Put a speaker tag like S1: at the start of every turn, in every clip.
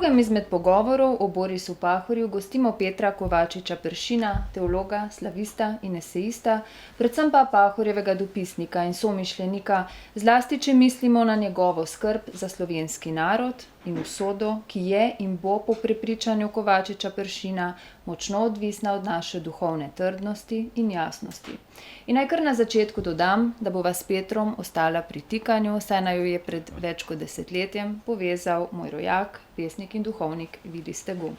S1: drugem izmed pogovorov o Borisu Pahorju gostimo Petra Kovačiča Peršina, teologa, slavista in esejista, predvsem pa Pahorjevega dopisnika in somišljenika, zlasti če mislimo na njegovo skrb za slovenski narod in usodo, ki je in bo po prepričanju Kovačiča Peršina močno odvisna od naše duhovne trdnosti in jasnosti. In naj kar na začetku dodam, da bova s Petrom ostala pri tikanju, saj naju je pred več kot desetletjem povezal moj rojak, pesnik in duhovnik Vili Stegu.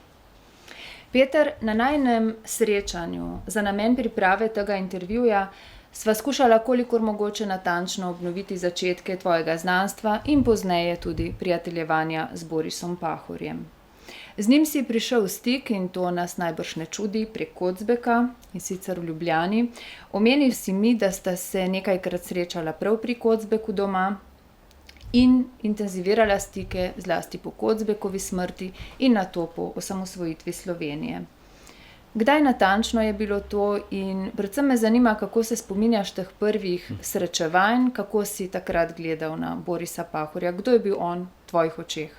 S1: Peter, na najinem srečanju za namen priprave tega intervjuja sva skušala kolikor mogoče natančno obnoviti začetke tvojega znanstva in pozneje tudi prijateljevanja z Borisom Pahorjem. Z njim si prišel v stik, in to nas najbrž ne čudi, prek Kocbeka, in sicer v Ljubljani. Omenil si mi, da sta se nekajkrat srečala prav pri Kocbeku doma in intenzivirala stike zlasti po Kocbekovi smrti in nato po osamosvojitvi Slovenije. Kdaj natančno je bilo to in predvsem me zanima, kako se spominjaš teh prvih srečevanj, kako si takrat gledal na Borisa Pahorja, kdo je bil on v tvojih očeh?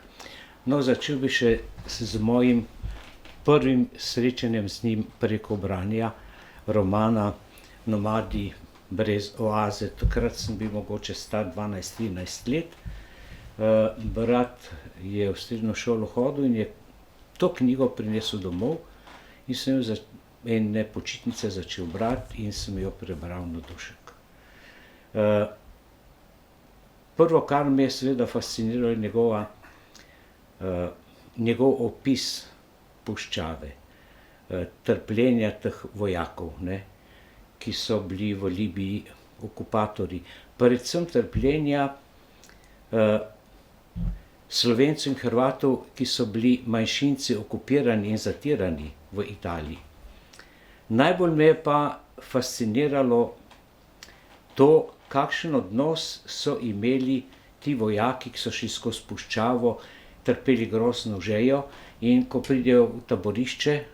S2: No, začel bi še z mojim prvim srečanjem z njim preko branja romana Nomadi brez oaze. Takrat sem bil mogoče star 12-13 let. Brat je v srednjo šolo hodil in je to knjigo prinesel domov in sem jo ene počitnice začel brati in sem jo prebral na dušek. Prvo, kar me je seveda fasciniralo, je njegov opis puščave, trpljenja teh vojakov, ki so bili v Libiji okupatorji, predvsem trpljenja Slovencev in Hrvatov, ki so bili manjšinci okupirani in zatirani v Italiji. Najbolj me je pa fasciniralo to, kakšen odnos so imeli ti vojaki, ki so šli skozi puščavo, trpeli grozno žejo, in ko pridejo v taborišče,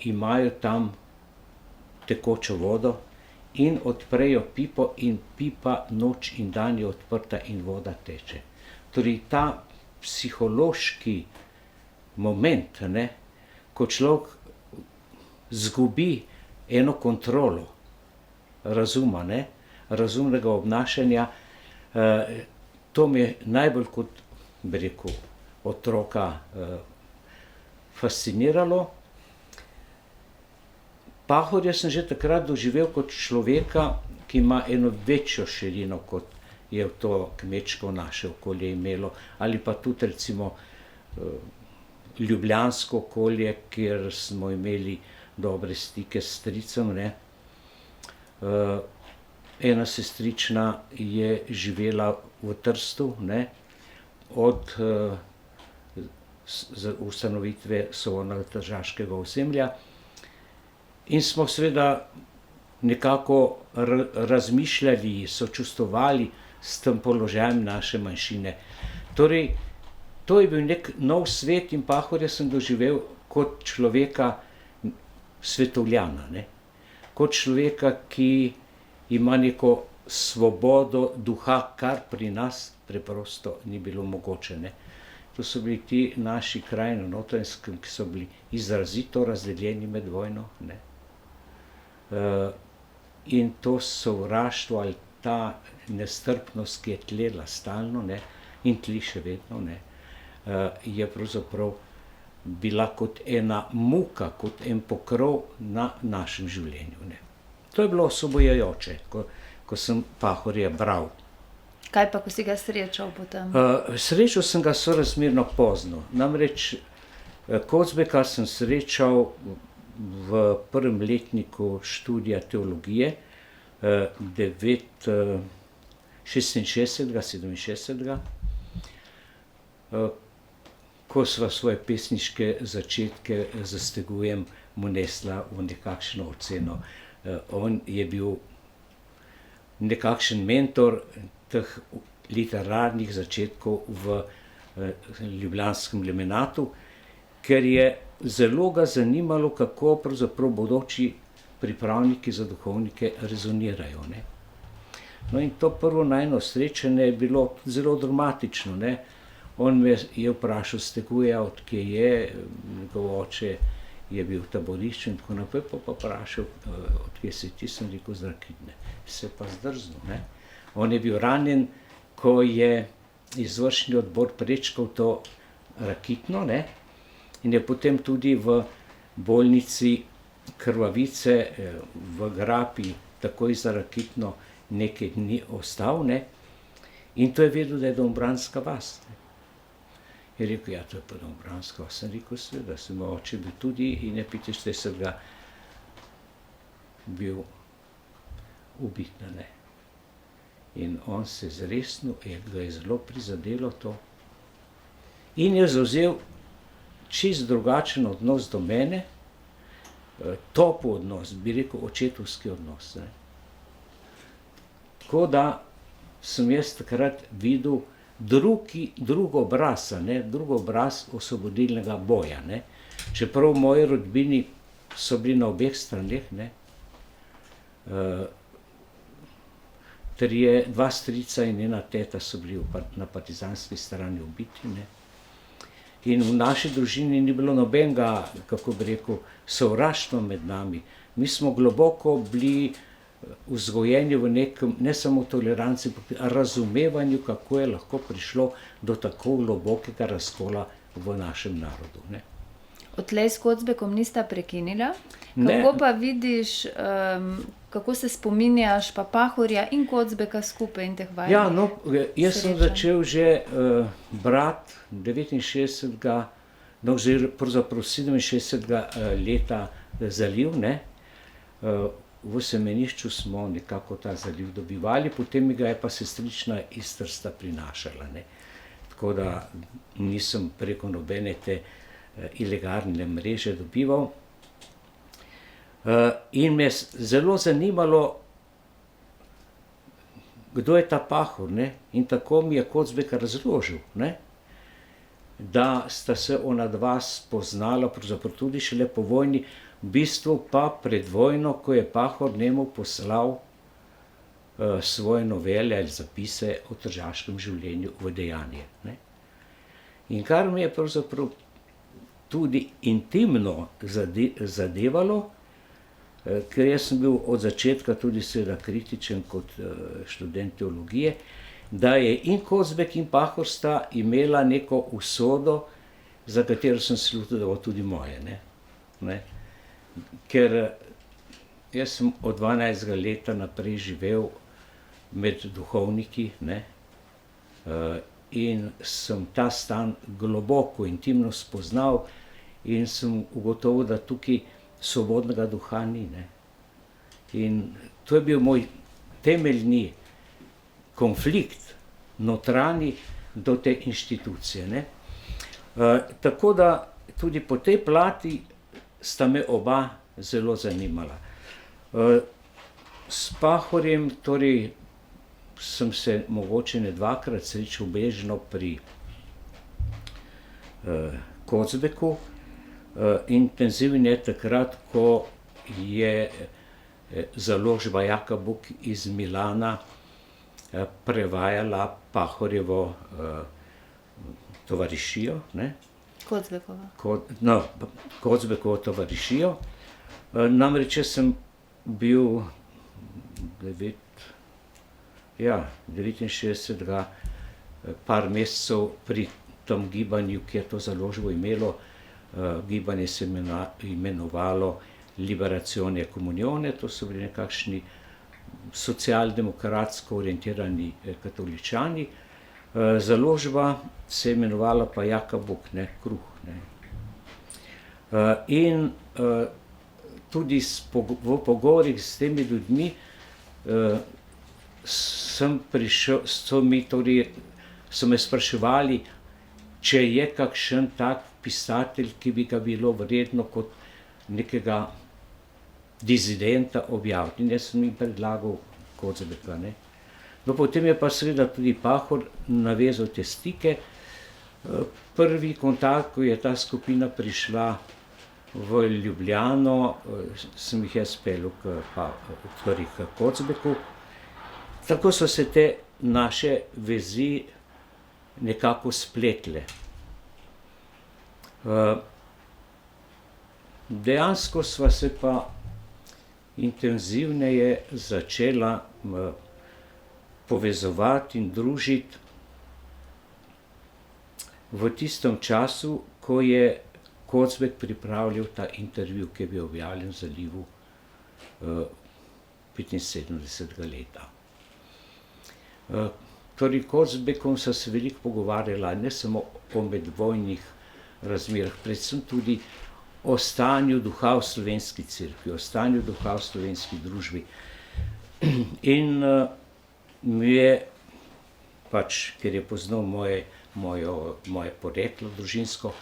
S2: imajo tam tekočo vodo in odprejo pipo in pipa noč in dan je odprta in voda teče. Torej ta psihološki moment, ko človek zgubi eno kontrolo razuma, razumnega obnašanja, to me je najbolj kot, bi rekel, otroka fasciniralo. Pahorja sem že takrat doživel kot človeka, ki ima eno večjo širino, kot je to kmečko naše okolje imelo, ali pa tudi recimo ljubljansko okolje, kjer smo imeli dobre stike s stricem. Ena sestrična je živela v Trstu, od ustanovitve Sovornega tržaškega ozemlja, in smo seveda nekako razmišljali, sočustvovali s tem položajem naše manjšine. Torej, to je bil nek nov svet in Pahorja sem doživel kot človeka svetovljana, kot človeka, ki ima neko svobodo duha, kar pri nas preprosto ni bilo mogoče. To so bili ti naši kraji na Notranjskem, ki so bili izrazito razdeljeni med vojno. In to sovraštvo ali ta nestrpnost, ki je tlela stalno, in tli še vedno, je pravzaprav bila kot ena muka, kot en pokrov na našem življenju. To je bilo osvobojajoče, ko sem Pahorja bral.
S1: Kaj pa, ko si ga srečal potem?
S2: Srečal sem ga sorazmerno pozno. Namreč Kocbeka sem srečal v prvem letniku študija teologije, 67. Ko sva svoje pesniške začetke z Stegujem mu nesla v nekakšno oceno. On je bil nekakšen mentor teh literarnih začetkov v ljubljanskem Lemenatu, ker je zelo ga zanimalo, kako pravzaprav bodoči pripravniki za duhovnike rezonirajo. No in to prvo najino srečanje je bilo zelo dramatično. On me je vprašal, Steguja, odkje je, njegov oče je bil v taborišču in tako naprej, pa vprašal, odkje si ti, sem rekel, z Rakitne. Se pa zdrznil, ne. On je bil ranjen, ko je izvršni odbor prečkal to Rakitno, ne, in je potem tudi v bolnici Krvavice v Grapi takoj za Rakitno nekaj dni ostal, ne, in to je vedel, da je Domobranska vas. Je rekel, ja, to je pa Domobranska vas. Sem rekel, seveda, se moj oče bil tudi in je 45. bil ubit, ne. In on se je zresnil, ga je zelo prizadelo to in je zavzel čisto drugačen odnos do mene, topel odnos, bi rekel očetovski odnos, ne. Tako da sem jaz takrat videl drug obraz, ne, drug obraz osvobodilnega boja, ne. Čeprav moji rodbini so bili na obeh straneh, ne, dva strica in ena teta so bili na partizanski strani ubiti, ne. In v naši družini ni bilo nobenega, kako bi rekel, sovraštva med nami. Mi smo globoko bili vzgojeni v nekem, ne samo toleranci, razumevanju, kako je lahko prišlo do tako globokega razkola v našem narodu, ne.
S1: Odtlej s Kocbekom nista prekinila.
S2: Ne.
S1: Kako pa vidiš, kako se spominjaš pa Pahorja in Kocbeka skupaj in teh vajnih?
S2: Ja, no, jaz sem
S1: srečanj?
S2: začel že brati 69. no, pravzaprav 67. leta Zaliv, ne. V Semenišču smo nekako ta zaliv dobivali, potem mi ga je pa sestrična iz Trsta prinašala, ne. Tako da nisem preko nobene te ilegalne mreže dobival. In me je zelo zanimalo, kdo je ta Pahor, ne. In tako mi je Kocbek razložil, ne, da sta se onadva spoznala, pravzaprav tudi šele po vojni, v bistvu pa pred vojno, ko je Pahor njemu poslal svoje novele ali zapise o tržaškem življenju v dejanje, ne. In kar me je pravzaprav tudi intimno zadevalo, ker jaz sem bil od začetka tudi seveda kritičen kot študent teologije, da je in Kocbek in Pahor sta imela neko usodo, za katero sem slutil, da bo tudi moje, ne. Ker jaz sem od 12. leta naprej živel med duhovniki, ne, in sem ta stan globoko, intimno spoznal in sem ugotovil, da tukaj svobodnega duha ni, ne. In to je bil moj temeljni konflikt, notranji do te inštitucije, ne. Tako da tudi po tej plati sta me oba zelo zanimala. S Pahorjem torej sem se mogoče ne dvakrat srečal bežno pri Kocbeku. Intenzivneje takrat, ko je založba Jakabuk iz Milana prevajala Pahorjevo tovarišijo, ne.
S1: Kocbekova.
S2: Kocbekovo tovarišijo. Namreč jaz sem bil 69. par mesecev pri tem gibanju, ki je to založbo imelo. Gibanje se imenovalo Liberazione Comunione, to so bili nekakšni socialdemokratsko orientirani katoličani. Založba se je imenovala pa Jakabuk, ne, kruh, ne. In tudi v pogovorih s temi ljudmi sem prišel, so me spraševali, če je kakšen tak pisatelj, ki bi ga bilo vredno kot nekega dizidenta objaviti. In jaz sem jim predlagal Kocbeka, ne. No, potem je pa seveda tudi Pahor navezal te stike. Prvi kontakt, ko je ta skupina prišla v Ljubljano, sem jih jaz peljal k Kocbeku. Tako so se te naše vezi nekako spletle. Dejansko sva se pa intenzivneje začela povezovati in družiti v tistem času, ko je Kocbek pripravljal ta intervju, ki je bil objavljen v Zalivu 75. leta. Torej, Kocbekom sva se veliko pogovarjala, ne samo o medvojnih razmerah, predvsem tudi o stanju duha v slovenski cerkvi, o stanju duha v slovenski družbi. In mi je, pač, ker je poznal moje poreklo družinsko,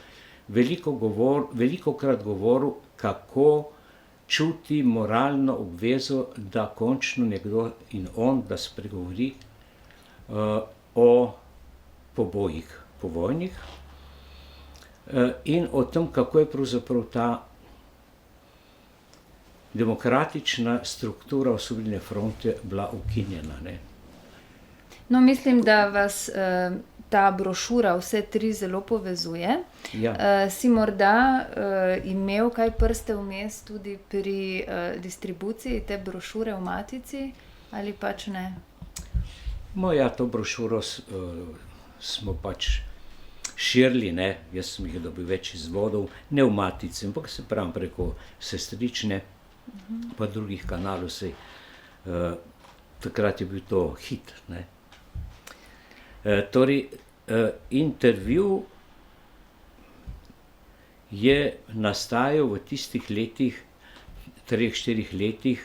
S2: velikokrat govoril, kako čuti moralno obvezo, da končno nekdo in on, da spregovori o pobojih povojnih in o tem, kako je pravzaprav ta demokratična struktura Osvobodilne fronte bila ukinjena, ne.
S1: No, mislim, da vas ta brošura vse tri zelo povezuje.
S2: Ja.
S1: Si morda imel kaj prste vmes tudi pri distribuciji te brošure v Matici ali pač ne?
S2: Ja, to brošuro smo pač širili, ne, jaz sem jih dobil več izvodov, ne v Matici, ampak se pravim preko sestrične, pa drugih kanalov, saj takrat je bil to hit, ne. Torej, intervju je nastajal v tistih letih, 3-4 letih,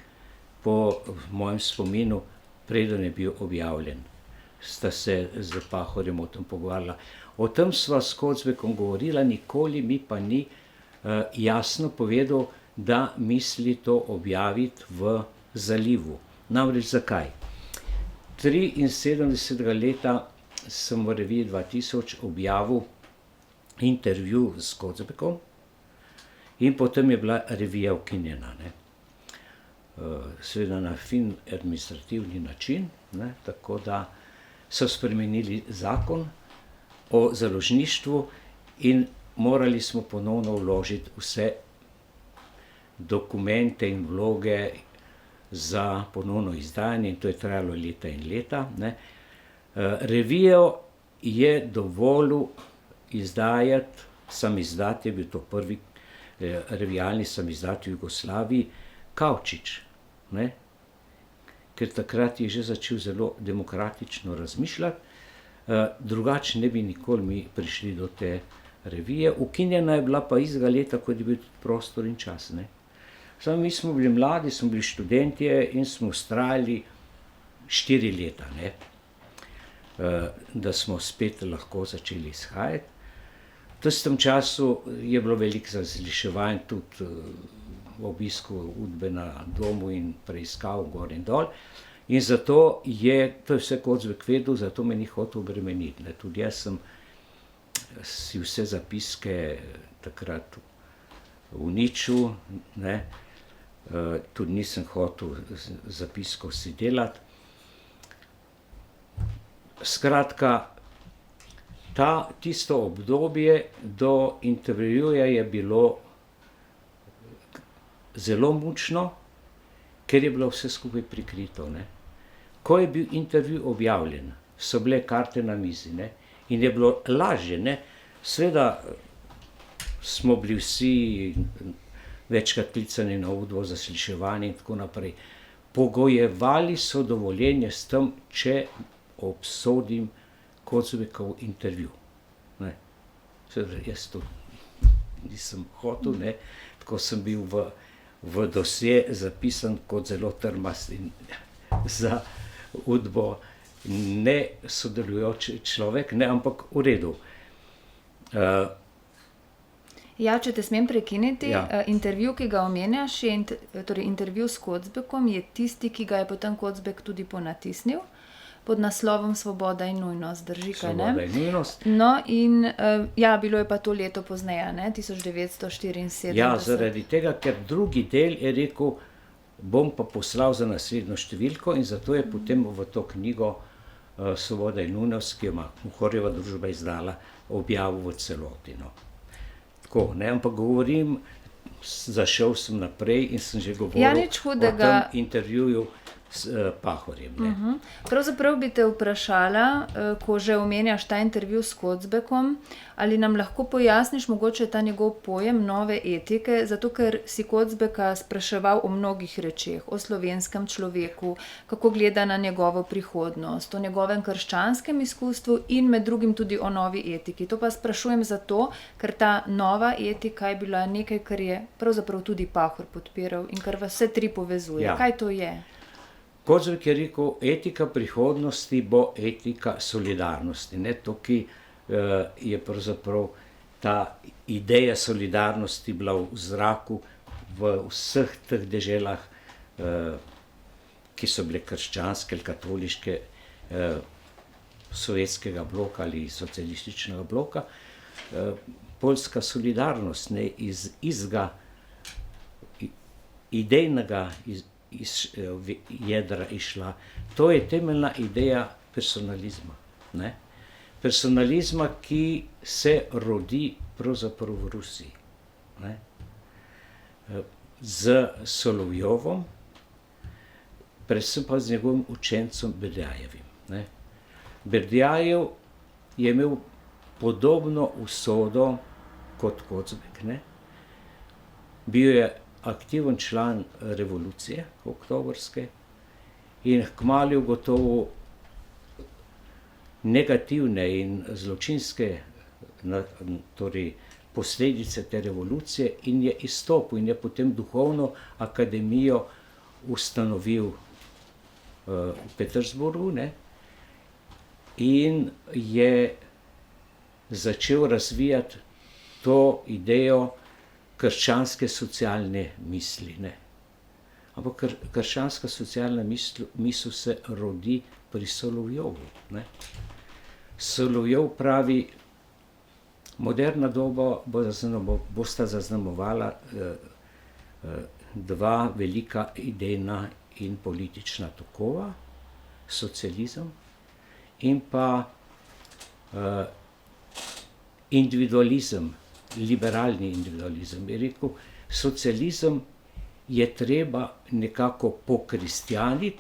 S2: po mojem spominu, preden je bil objavljen. Sta se z Pahorjem o tem pogovarjala. O tem sva s Kocbekom govorila, nikoli mi pa ni jasno povedal, da misli to objaviti v Zalivu. Namreč zakaj? 73. leta sem v reviji 2000 objavil intervju s Kocbekom in potem je bila revija ukinjena, ne. Seveda na fin administrativni način, ne, tako da so spremenili zakon o založništvu in morali smo ponovno vložiti vse dokumente in vloge za ponovno izdajanje in to je trajalo leta in leta, ne. Revijo je dovolil izdajati, samizdat je bil to prvi revijalni samizdat v Jugoslaviji, Kavčič, ne. Ker takrat je že začel zelo demokratično razmišljati, drugače ne bi nikoli mi prišli do te revije. Ukinjena je bila pa istega leta, kot je bil tudi Prostor in čas, ne. Samo mi smo bili mladi, smo bili študentje in smo vztrajali 4 leta, ne, da smo spet lahko začeli izhajati. V tistem času je bilo veliko razliševanj, tudi obisku udbe na domu in preiskav gor in dol. In zato je, to je vse Kocbek vedel, zato me ni hotel obremeniti, ne. Tudi jaz sem si vse zapiske takrat uničil, ne. Tudi nisem hotel zapiskov si delati. Skratka, tisto obdobje do intervjuja je bilo zelo mučno, ker je bilo vse skupaj prikrito, ne. Ko je bil intervju objavljen, so bile karte na mizi, ne, in je bilo lažje, ne. Seveda smo bili vsi večkrat klicani na Udbo za zasliševanje in tako naprej. Pogojevali so dovoljenje s tem, če obsodim Kocbekov intervju, ne. Seveda jaz to nisem hotel, ne, tako sem bil v dosje zapisan kot zelo trmast in za Udbo ne sodelujoč človek, ne, ampak v redu.
S1: Ja, če te smem prekiniti,
S2: Ja.
S1: Intervju, ki ga omenjaš, torej intervju s Kocbekom, je tisti, ki ga je potem Kocbek tudi ponatisnil, pod naslovom Svoboda in nujnost, drži, kaj ne?
S2: Svoboda in nujnost.
S1: No, in ja, bilo je pa to leto pozneje, ne, 1974.
S2: Ja, zaradi tega, ker drugi del je rekel, bom pa poslal za naslednjo številko in zato je potem v to knjigo Svoboda in Unos, ki jo ima Muhorjeva družba izdala, objavil v celoti. No. Tako, ne, ampak govorim, zašel sem naprej in sem že govoril o tem intervjuju s Pahorjem. Ne.
S1: Pravzaprav bi te vprašala, ko že omenjaš ta intervju s Kocbekom, ali nam lahko pojasniš mogoče ta njegov pojem nove etike, zato ker si Kocbeka spraševal o mnogih rečeh, o slovenskem človeku, kako gleda na njegovo prihodnost, o njegovem krščanskem izkustvu in med drugim tudi o novi etiki. To pa sprašujem zato, ker ta nova etika je bila nekaj, kar je pravzaprav tudi Pahor podpiral in kar vas vse tri povezuje.
S2: Ja.
S1: Kaj to je?
S2: Kocbek je rekel, etika prihodnosti bo etika solidarnosti. Ne? Tukaj je pravzaprav ta ideja solidarnosti bila v zraku v vseh teh deželah, ki so bile krščanske ali katoliške, sovjetskega bloka ali socialističnega bloka. Poljska solidarnost, ne, iz idejnega jedra išla. To je temeljna ideja personalizma. Ne? Personalizma, ki se rodi pravzaprav v Rusiji. Ne? Z Solovjovom, predvsem pa z njegovim učencem Berdjajevim. Ne? Berdjajev je imel podobno usodo kot Kocbek. Ne? Bil je aktiven član revolucije oktobrske in kmalu gotovo negativne in zločinske torej posledice te revolucije in je izstopil in je potem duhovno akademijo ustanovil v Petersburgu, ne, in je začel razvijati to idejo krščanske socialne misli. Ne. Ampak krščanska socialna misel se rodi pri Solovjovu. Ne. Solovjov pravi, moderna doba bosta zaznamovala dva velika idejna in politična tokova, socializem in pa individualizem, liberalni individualizem. Je rekel, socializem je treba nekako pokristjaniti,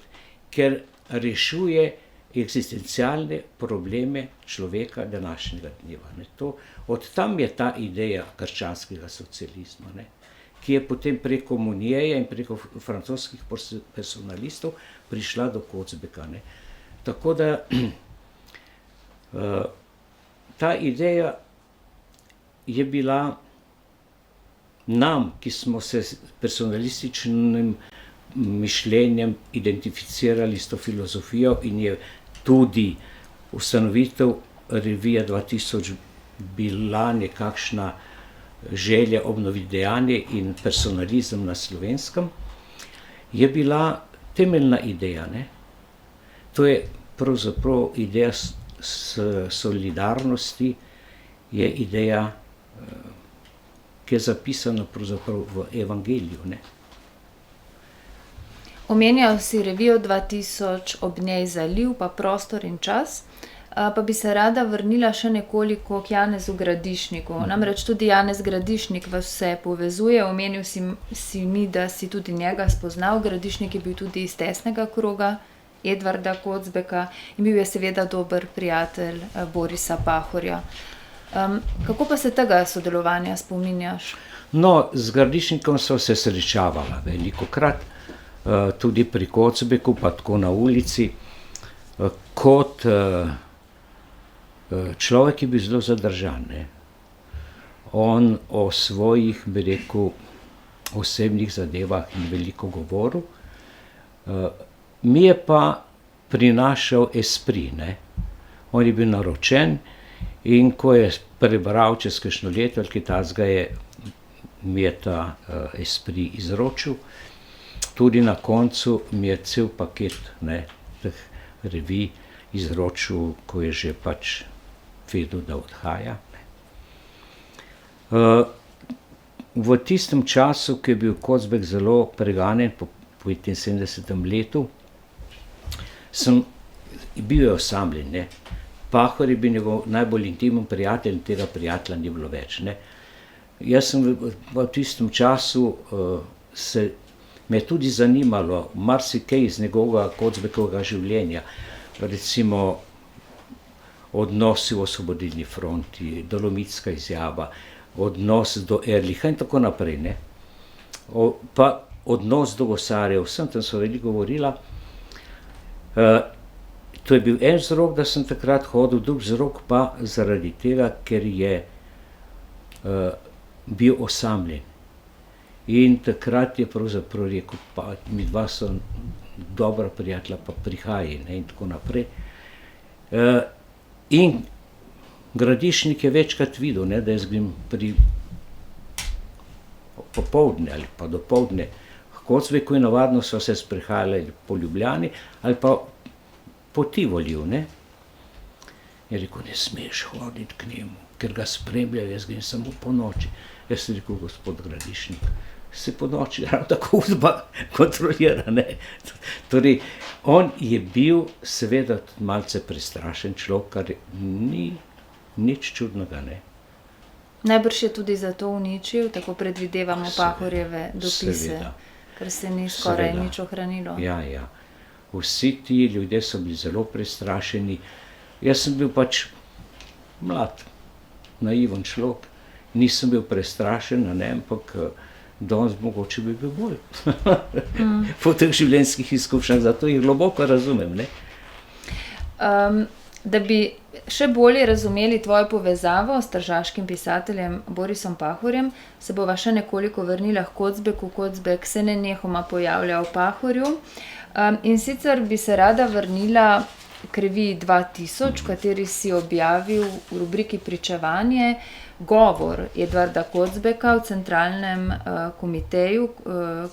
S2: ker rešuje eksistencialne probleme človeka današnjega dneva. Ne. Od tam je ta ideja krščanskega socializma, ne, ki je potem preko Monjeja in preko francoskih personalistov prišla do Kocbeka. Ne. Tako da ta ideja je bila nam, ki smo se s personalističnim mišljenjem identificirali s to filozofijo in je tudi ustanovitev revije 2000 bila nekakšna želja obnoviti dejanje in personalizem na Slovenskem, je bila temeljna ideja. Ne? To je pravzaprav ideja solidarnosti, je ideja, ki je zapisana pravzaprav v Evangeliju. Ne?
S1: Omenjal si revijo 2000, ob njej Zaliv, pa Prostor in čas, pa bi se rada vrnila še nekoliko k Janezu Gradišniku. Namreč tudi Janez Gradišnik vas vse povezuje, omenil si mi, da si tudi njega spoznal. Gradišnik je bil tudi iz tesnega kroga Edvarda Kocbeka in bil je seveda dober prijatelj Borisa Pahorja. Kako pa se tega sodelovanja spominjaš?
S2: No, z Gradišnikom sva se srečavala velikokrat, tudi pri Kocbeku, pa tako na ulici, kot človek je bil zelo zadržan. Ne. On o svojih, bi rekel, osebnih zadevah in veliko govoril. Mi je pa prinašal esprit. Ne. On je bil naročen in ko je prebral čez kakšno leto ali kaj takega, mi je ta esprit izročil. Tudi na koncu mi je cel paket, ne, teh revij izročil, ko je že pač vedel, da odhaja. V tistem času, ko je bil Kocbek zelo preganjen po 75. letu, sem bil je osamljen, ne. Pahor je bil njegov najbolj intimen prijatelj in tega prijatelja ni bilo več, ne. Jaz sem v tistem času me je tudi zanimalo marsikaj iz njegovega Kocbekovega življenja, recimo odnosi v Osvobodilni fronti, Dolomitska izjava, odnos do Ehrlicha in tako naprej, ne. Pa odnos do gosarjev, vsem tam so veliko govorila. To je bil en vzrok, da sem takrat hodil, drug vzrok pa zaradi tega, ker je bil osamljen. In takrat je pravzaprav rekel, pa midva so dobra prijatelja, pa prihajaj, ne, in tako naprej. In Gradišnik je večkrat videl, ne, da jaz grem popoldne ali pa dopoldne h Kocbeku in navadno sva se sprehajali po Ljubljani ali pa po Tivoliju, ne. Je rekel, ne smeš hoditi k njemu, ker ga spremljajo, jaz grem samo ponoči. Jaz sem rekel, gospod Gradišnik, se ponoči ravno tako Udba kontrolira, ne. Torej, on je bil seveda malce prestrašen človek, kar ni nič čudnega, ne.
S1: Najbrž je tudi zato uničil, tako predvidevamo, Pahorjeve dopise,
S2: seveda.
S1: ker se ni skoraj
S2: Seveda.
S1: nič ohranilo.
S2: Ja. Vsi ti ljudje so bili zelo prestrašeni. Jaz sem bil pač mlad, naiven človek, nisem bil prestrašen, ne, ampak danes mogoče bi bil bolj. Po teh življenjskih izkušnjah, zato jih globoko razumem, ne.
S1: Da bi še bolje razumeli tvojo povezavo s tržaškim pisateljem Borisom Pahorjem, se bova še nekoliko vrnila k Kocbeku. Kocbek se nenehoma pojavlja v Pahorju. In sicer bi se rada vrnila k reviji 2000, v kateri si objavil v rubriki Pričevanje govor Edvarda Kocbeka v centralnem komiteju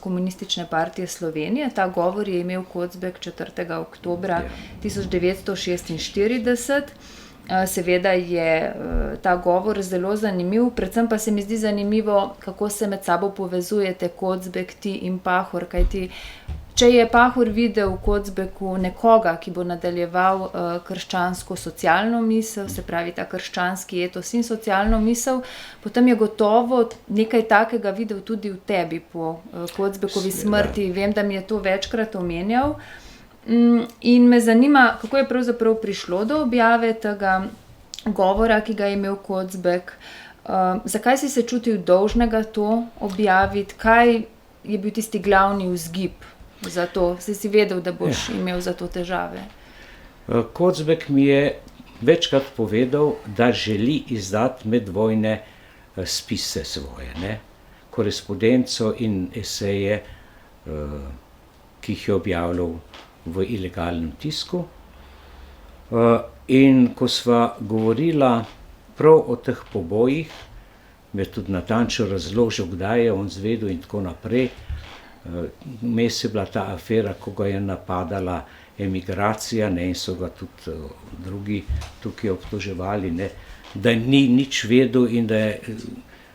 S1: Komunistične partije Slovenije. Ta govor je imel Kocbek 4. oktobra 1946. Seveda je ta govor zelo zanimiv, predvsem pa se mi zdi zanimivo, kako se med sabo povezujete Kocbek, ti in Pahor, kajti če je Pahor videl v Kocbeku nekoga, ki bo nadaljeval krščansko socialno misel, se pravi ta krščanski etos in socialno misel, potem je gotovo nekaj takega videl tudi v tebi po Kocbekovi smrti. Vem, da mi je to večkrat omenjal. In me zanima, kako je pravzaprav prišlo do objave tega govora, ki ga je imel Kocbek. Zakaj si se čutil dolžnega to objaviti? Kaj je bil tisti glavni vzgib za to? Si vedel, da boš imel za to težave?
S2: Kocbek mi je večkrat povedal, da želi izdati medvojne spise svoje, ne. Korespondenco in eseje, ki jih je objavljal v ilegalnem tisku. In ko sva govorila prav o teh pobojih, mi je tudi natančno razložil, kdaj je on izvedel in tako naprej. Vmes je bila ta afera, ko ga je napadala emigracija, ne, in so ga tudi drugi tukaj obtoževali, ne, da ni nič vedel in da je,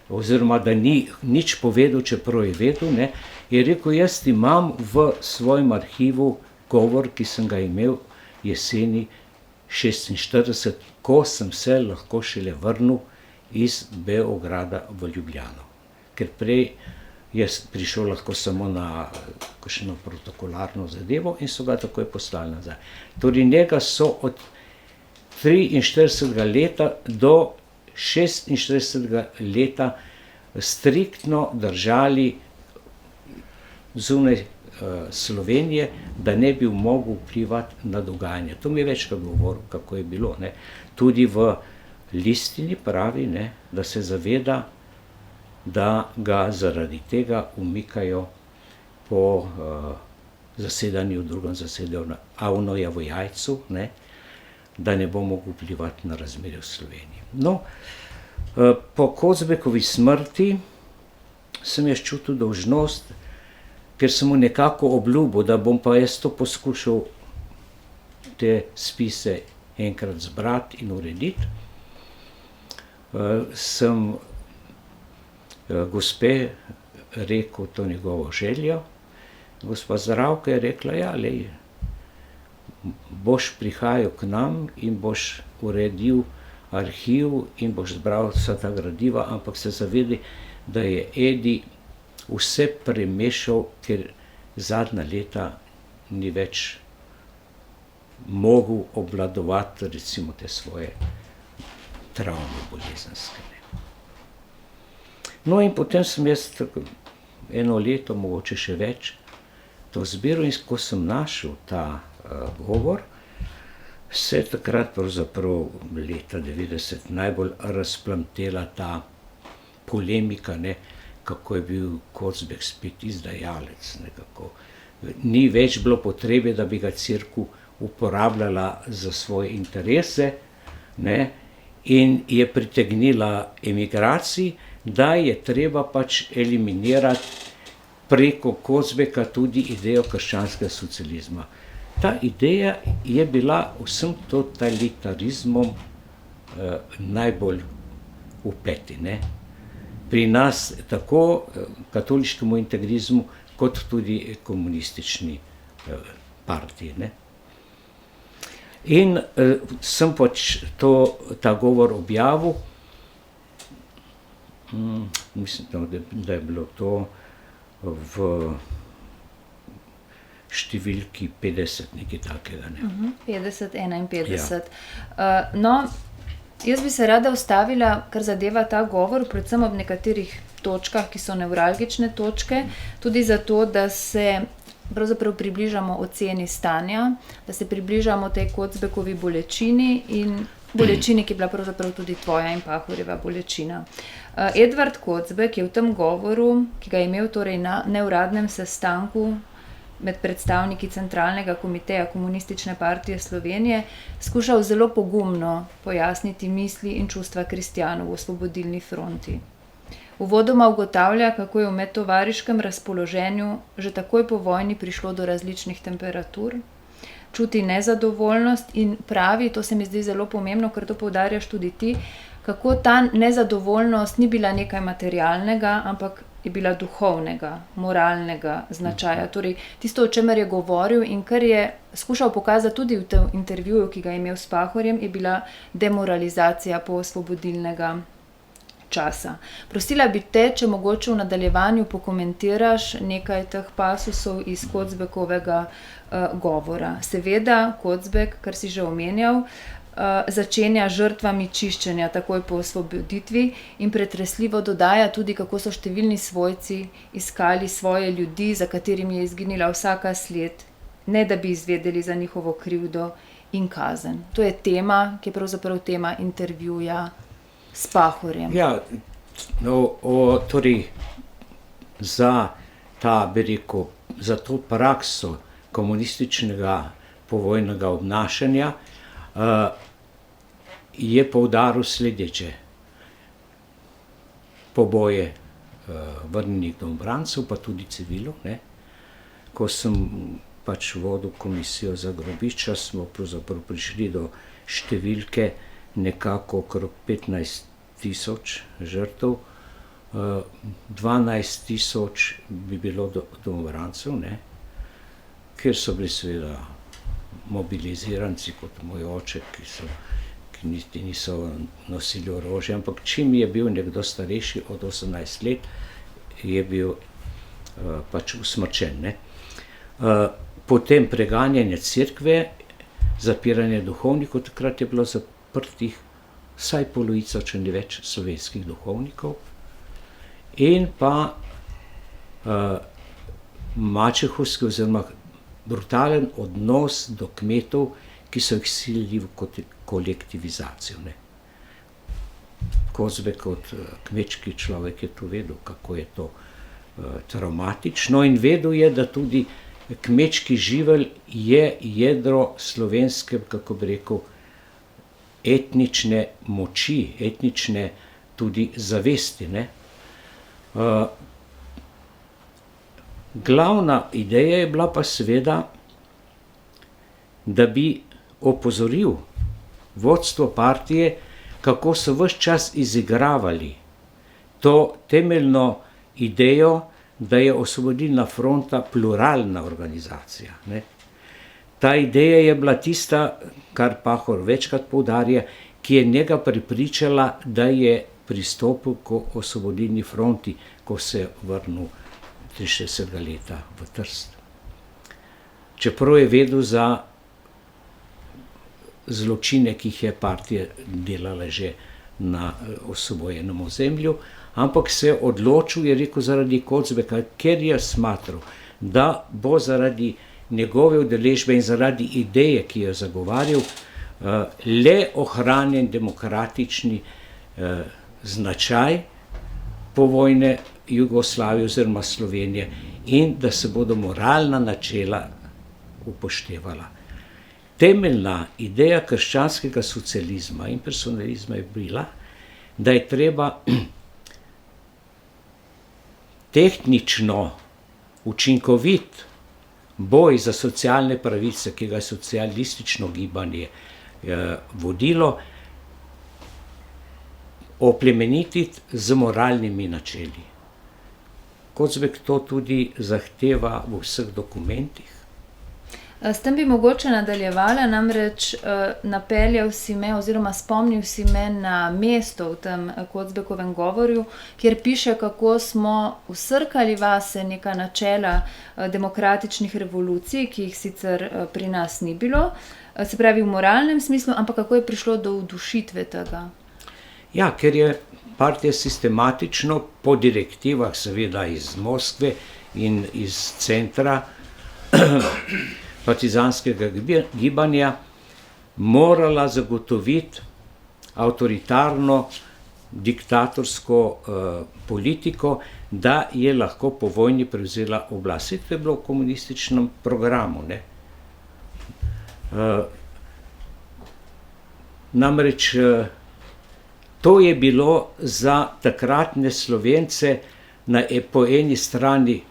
S2: oziroma da ni nič povedal, čeprav je vedel, ne. Je rekel, jaz imam v svojem arhivu govor, ki sem ga imel jeseni 1946, ko sem se lahko šele vrnil iz Beograda v Ljubljano. Ker prej je prišel lahko samo na kakšno protokolarno zadevo in so ga takoj poslali nazaj. Torej njega so od 43. leta do 46. leta striktno držali zunaj Slovenije, da ne bi mogel vplivati na dogajanje. To mi je večkrat govoril, kako je bilo, ne. Tudi v listini pravi, ne, da se zaveda, da ga zaradi tega umikajo po zasedanju, drugem zasedanju Avnoja v Jajcu, ne, da ne bo mogel vplivati na razmere v Sloveniji. No, po Kocbekovi smrti sem jaz čutil dolžnost, ker sem mu nekako obljubil, da bom pa jaz to poskušal te spise enkrat zbrati in urediti. Sem gospe rekel to njegovo željo. Gospa Zdravka je rekla, ja, glej, boš prihajal k nam in boš uredil arhiv in boš zbral vsa ta gradiva, ampak se zavedi, da je Edi vse premešal, ker zadnja leta ni več mogel obvladovati recimo te svoje travme bolezenske. No in potem sem jaz eno leto, mogoče še več, to zbiral in ko sem našel ta govor, se je takrat pravzaprav leta 90 najbolj razplamtela ta polemika, ne, kako je bil Kocbek spet izdajalec, nekako. Ni več bilo potrebe, da bi ga cerkev uporabljala za svoje interese, ne, in je pritegnila emigraciji, da je treba pač eliminirati preko Kocbeka tudi idejo krščanskega socializma. Ta ideja je bila vsem totalitarizmom najbolj vpeti, ne. Pri nas tako katoliškemu integrizmu, kot tudi komunistični partiji, ne. In sem pač ta govor objavil, mislim, da je bilo to v številki 50, nekaj takega, ne.
S1: 50, 51. No, jaz bi se rada ustavila, kar zadeva ta govor, predvsem ob nekaterih točkah, ki so nevralgične točke, tudi zato, da se pravzaprav približamo oceni stanja, da se približamo tej Kocbekovi bolečini in bolečini, ki je bila pravzaprav tudi tvoja in Pahorjeva bolečina. Edvard Kocbek je v tem govoru, ki ga je imel torej na neuradnem sestanku med predstavniki Centralnega komiteja Komunistične partije Slovenije, skušal zelo pogumno pojasniti misli in čustva kristjanov v Osvobodilni fronti. Uvodoma ugotavlja, kako je v medtovariškem razpoloženju že takoj po vojni prišlo do različnih temperatur, čuti nezadovoljnost in pravi, to se mi zdi zelo pomembno, ker to poudarjaš tudi ti, kako ta nezadovoljnost ni bila nekaj materialnega, ampak je bila duhovnega, moralnega značaja. Torej, tisto, o čemer je govoril in kar je skušal pokazati tudi v tem intervjuju, ki ga je imel s Pahorjem, je bila demoralizacija poosvobodilnega časa. Prosila bi te, če mogoče v nadaljevanju pokomentiraš nekaj teh pasusov iz Kocbekovega govora. Seveda, Kocbek, kar si že omenjal, začenja žrtvami čiščenja takoj po osvoboditvi in pretresljivo dodaja tudi, kako so številni svojci iskali svoje ljudi, za katerimi je izginila vsaka sled, ne da bi izvedeli za njihovo krivdo in kazen. To je tema, ki je pravzaprav tema intervjuja s Pahorjem.
S2: Ja, torej za ta, bi rekel, za to prakso komunističnega povojnega obnašanja je poudaril sledeče. Poboje vrnjenih domobrancev, pa tudi civilov, ne. Ko sem pač vodil komisijo za grobišča, smo pravzaprav prišli do številke nekako okrog 15,000 žrtev, 12,000 bi bilo domobrancev, ne, ker so bili seveda mobiliziranci, kot moj oče, ki niti niso nosili orožja, ampak čim je bil nekdo starejši od 18 let, je bil pač usmrčen, ne. Potem preganjanje cerkve, zapiranje duhovnikov, takrat je bilo zaprtih vsaj polovica, če ni več, slovenskih duhovnikov, in pa mačehovski oziroma brutalen odnos do kmetov, ki so jih silili v kolektivizacijo, ne. Kocbek kot kmečki človek je to vedel, kako je to travmatično, in vedel je, da tudi kmečki živelj je jedro slovenske, kako bi rekel, etnične moči, etnične tudi zavesti, ne. Glavna ideja je bila pa seveda, da bi opozoril vodstvo partije, kako so ves čas izigravali to temeljno idejo, da je Osvobodilna fronta pluralna organizacija, ne. ta ideja je bila tista, kar Pahor večkrat poudarja, ki je njega prepričala, da je pristopil k Osvobodilni fronti, ko se je vrnil 63. leta v Trst. Čeprav je vedel za zločine, ki jih je partija delala že na osvobojenem ozemlju, ampak se je odločil, je rekel, zaradi Kocbeka, ker je smatral, da bo zaradi njegove udeležbe in zaradi ideje, ki jo je zagovarjal, le ohranjen demokratični značaj povojne Jugoslavije oziroma Slovenije in da se bodo moralna načela upoštevala. Temeljna ideja krščanskega socializma in personalizma je bila, da je treba tehnično učinkovit boj za socialne pravice, ki ga je socialistično gibanje vodilo, oplemenititi z moralnimi načeli. Kocbek to tudi zahteva v vseh dokumentih.
S1: S tem bi mogoče nadaljevala, namreč napeljal si me oziroma spomnil si me na mesto v tem Kocbekovem govorju, kjer piše, kako smo vsrkali vase neka načela demokratičnih revolucij, ki jih sicer pri nas ni bilo, se pravi v moralnem smislu, ampak kako je prišlo do udušitve tega?
S2: Ja, ker je partija sistematično po direktivah, seveda iz Moskve in iz centra partizanskega gibanja, morala zagotoviti avtoritarno, diktatorsko politiko, da je lahko po vojni prevzela oblast. To je bilo v komunističnem programu, ne. Namreč to je bilo za takratne Slovence po eni strani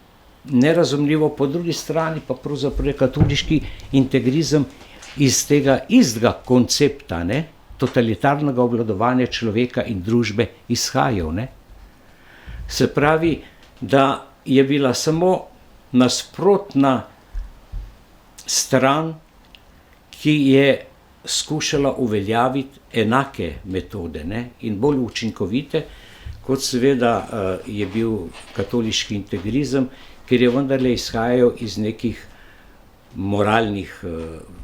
S2: nerazumljivo, po drugi strani pa pravzaprav katoliški integrizem iz tega istega koncepta, ne, totalitarnega obvladovanja človeka in družbe izhajal, ne. Se pravi, da je bila samo nasprotna stran, ki je skušala uveljaviti enake metode, ne, in bolj učinkovite, kot seveda je bil katoliški integrizem, ker je vendarle izhajal iz nekih moralnih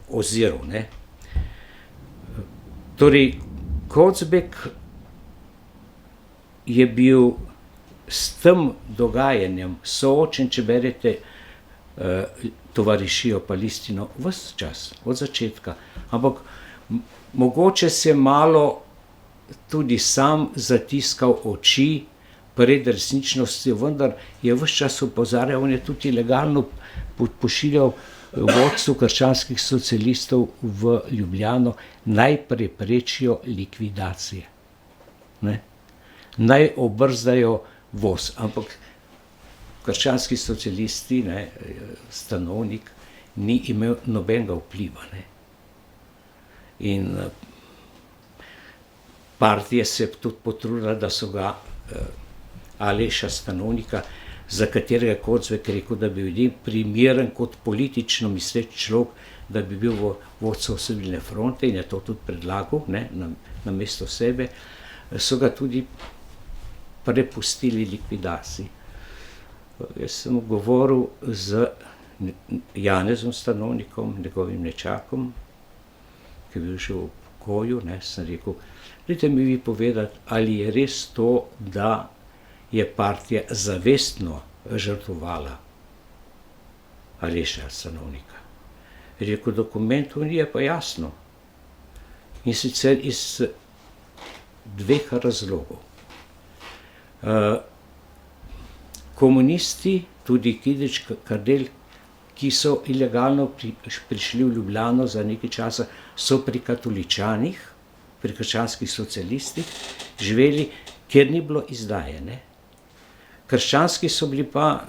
S2: ozirov, ne. Torej, Kocbek je bil s tem dogajanjem soočen, če berete Tovarišijo Palestino, ves čas, od začetka. Ampak mogoče se malo tudi sam zatiskal oči pred resničnostjo, vendar je ves čas opozarjal, on je tudi legalno pošiljal vodstvu krščanskih socialistov v Ljubljano, naj preprečijo likvidacije. Ne? Naj obrzdajo voz, ampak krščanski socialisti, ne, Stanovnik, ni imel nobenega vpliva, ne. In partija se je tudi potrudila, da so ga Aleša Stanovnika, za katerega je Kocbek rekel, da bi bil primeren kot politično misleč človek, da bi bil vodca Osvobodilne fronte, in je to tudi predlagal, ne, namesto sebe, so ga tudi prepustili likvidaciji. Jaz sem govoril z Janezom Stanovnikom, njegovim nečakom, ki je bil že v pokoju, ne, sem rekel, dajte mi vi povedati, ali je res to, da je partija zavestno žrtvovala Aleša Stanovnika. Je rekel, dokumentov ni, je pa jasno. In sicer iz dveh razlogov. Komunisti, tudi Kidič, Kardelj, ki so ilegalno prišli v Ljubljano za nekaj časa, so pri katoličanih, pri krščanskih socialistih živeli, kjer ni bilo izdaje, ne. Krščanski so bili pa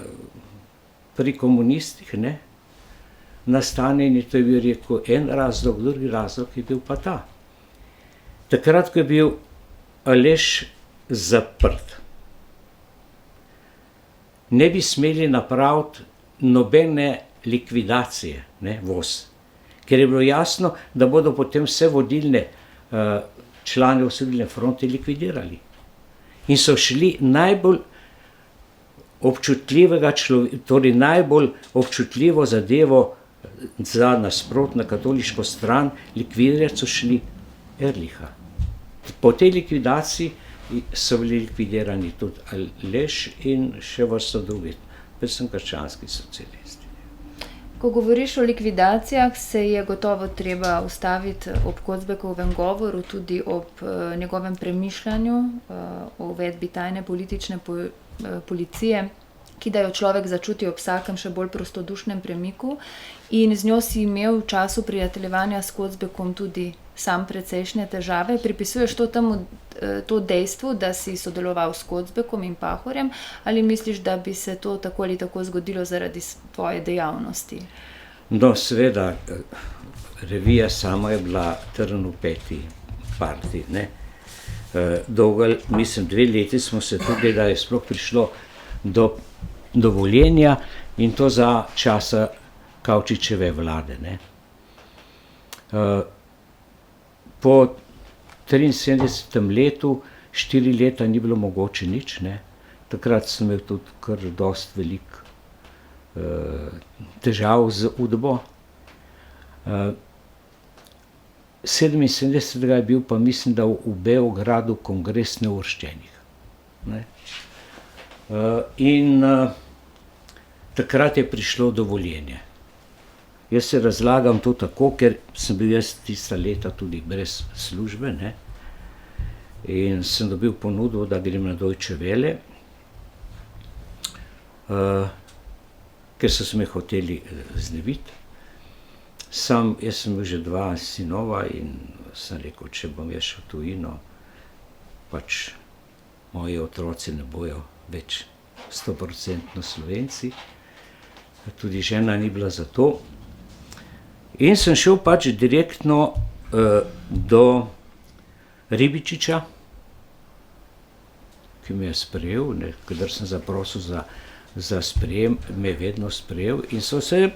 S2: pri komunistih, ne, nastanjeni, to je bil, rekel, en razlog, drugi razlog je bil pa ta. Takrat, ko je bil Aleš zaprt, ne bi smeli napraviti nobene likvidacije, ne, voz. ker je bilo jasno, da bodo potem vse vodilne člane osvobodilne fronte likvidirali. In so šli najbolj občutljivega torej najbolj občutljivo zadevo za nasprotno katoliško stran likvidirati, so šli Ehrlicha. Po tej likvidaciji so bili likvidirani tudi Aleš in še vrsto drugih, predvsem krščanski socialisti.
S1: Ko govoriš o likvidacijah, se je gotovo treba ustaviti ob Kozbekovem govoru, tudi ob njegovem premišljanju o uvedbi tajne politične policije, ki da jo človek začuti ob vsakem še bolj prostodušnem premiku. In z njo si imel v času prijateljevanja s Kozbekom tudi sam precejšnje težave. Pripisuješ to dejstvu, da si sodeloval s Kozbekom in Pahorjem, ali misliš, da bi se to tako ali tako zgodilo zaradi tvoje dejavnosti?
S2: No, seveda, revija sama je bila trn v peti partiji, ne. Mislim, 2 leti smo se tudi, da je sploh prišlo do dovoljenja in to za časa Kavčičeve vlade, ne. Po 73. letu 4 leta ni bilo mogoče nič, ne. Takrat sem imel tudi kar dosti veliko težav z UDBO. 77. je bil pa, mislim, da v Beogradu kongres neuvrščenih, ne. In takrat je prišlo dovoljenje. Jaz se razlagam to tako, ker sem bil jaz tista leta tudi brez službe, ne. In sem dobil ponudbo, da grem na Deutsche Welle, ker so se me hoteli znebiti. Jaz sem imel že 2 sinova in sem rekel, če bom jaz šel v tujino, pač moji otroci ne bojo več 100% Slovenci. Tudi žena ni bila za to. In sem šel pač direktno do Ribičiča, ki me je sprejel, ne, kadar sem zaprosil za sprejem, me je vedno sprejel in so se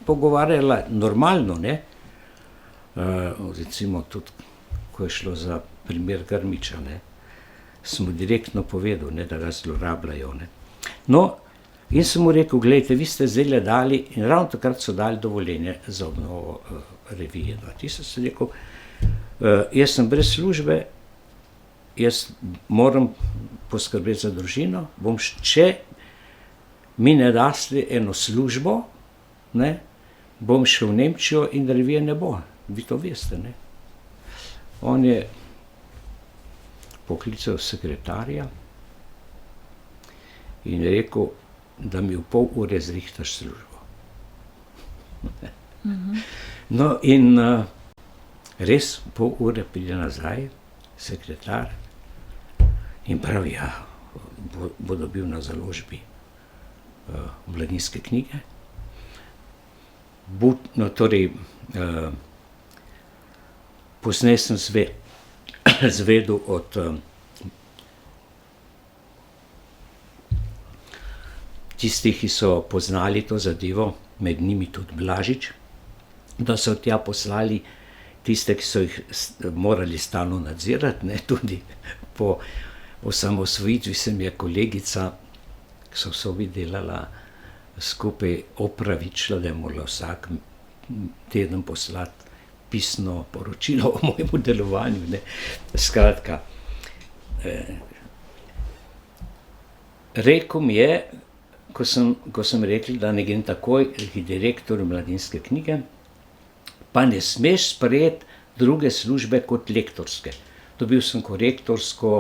S2: pogovarjala normalno, ne. Recimo tudi, ko je šlo za primer Grmiča, ne, sem mu direktno povedal, ne, da ga zlorabljajo, ne. No, in sem mu rekel, glejte, vi ste zdajle dali, in ravno takrat so dali dovoljenje za obnovo revije 2000, sem rekel, jaz sem brez službe, jaz moram poskrbeti za družino, če mi ne daste eno službo, ne, bom šel v Nemčijo in revije ne bo. Vi to veste, ne. On je poklical sekretarja in rekel, da mi v pol ure zrihtaš službo. No, in res v pol ure pride nazaj sekretar in pravi, ja, bo dobil na založbi Mladinske knjige. No, torej, pozneje sem zvedel od tistih, ki so poznali to zadevo, med njimi tudi Blažič, da so tja poslali tiste, ki so jih morali stalno nadzirati, ne, tudi po osamosvojitvi se mi je kolegica, ki so v sobi delala skupaj, opravičila, da je morala vsak teden poslati pisno poročilo o mojem delovanju, ne. Skratka, rekel mi je, ko sem rekel, da ne grem takoj k direktorju Mladinske knjige, pa ne smeš sprejeti druge službe kot lektorske. Dobil sem korektorsko,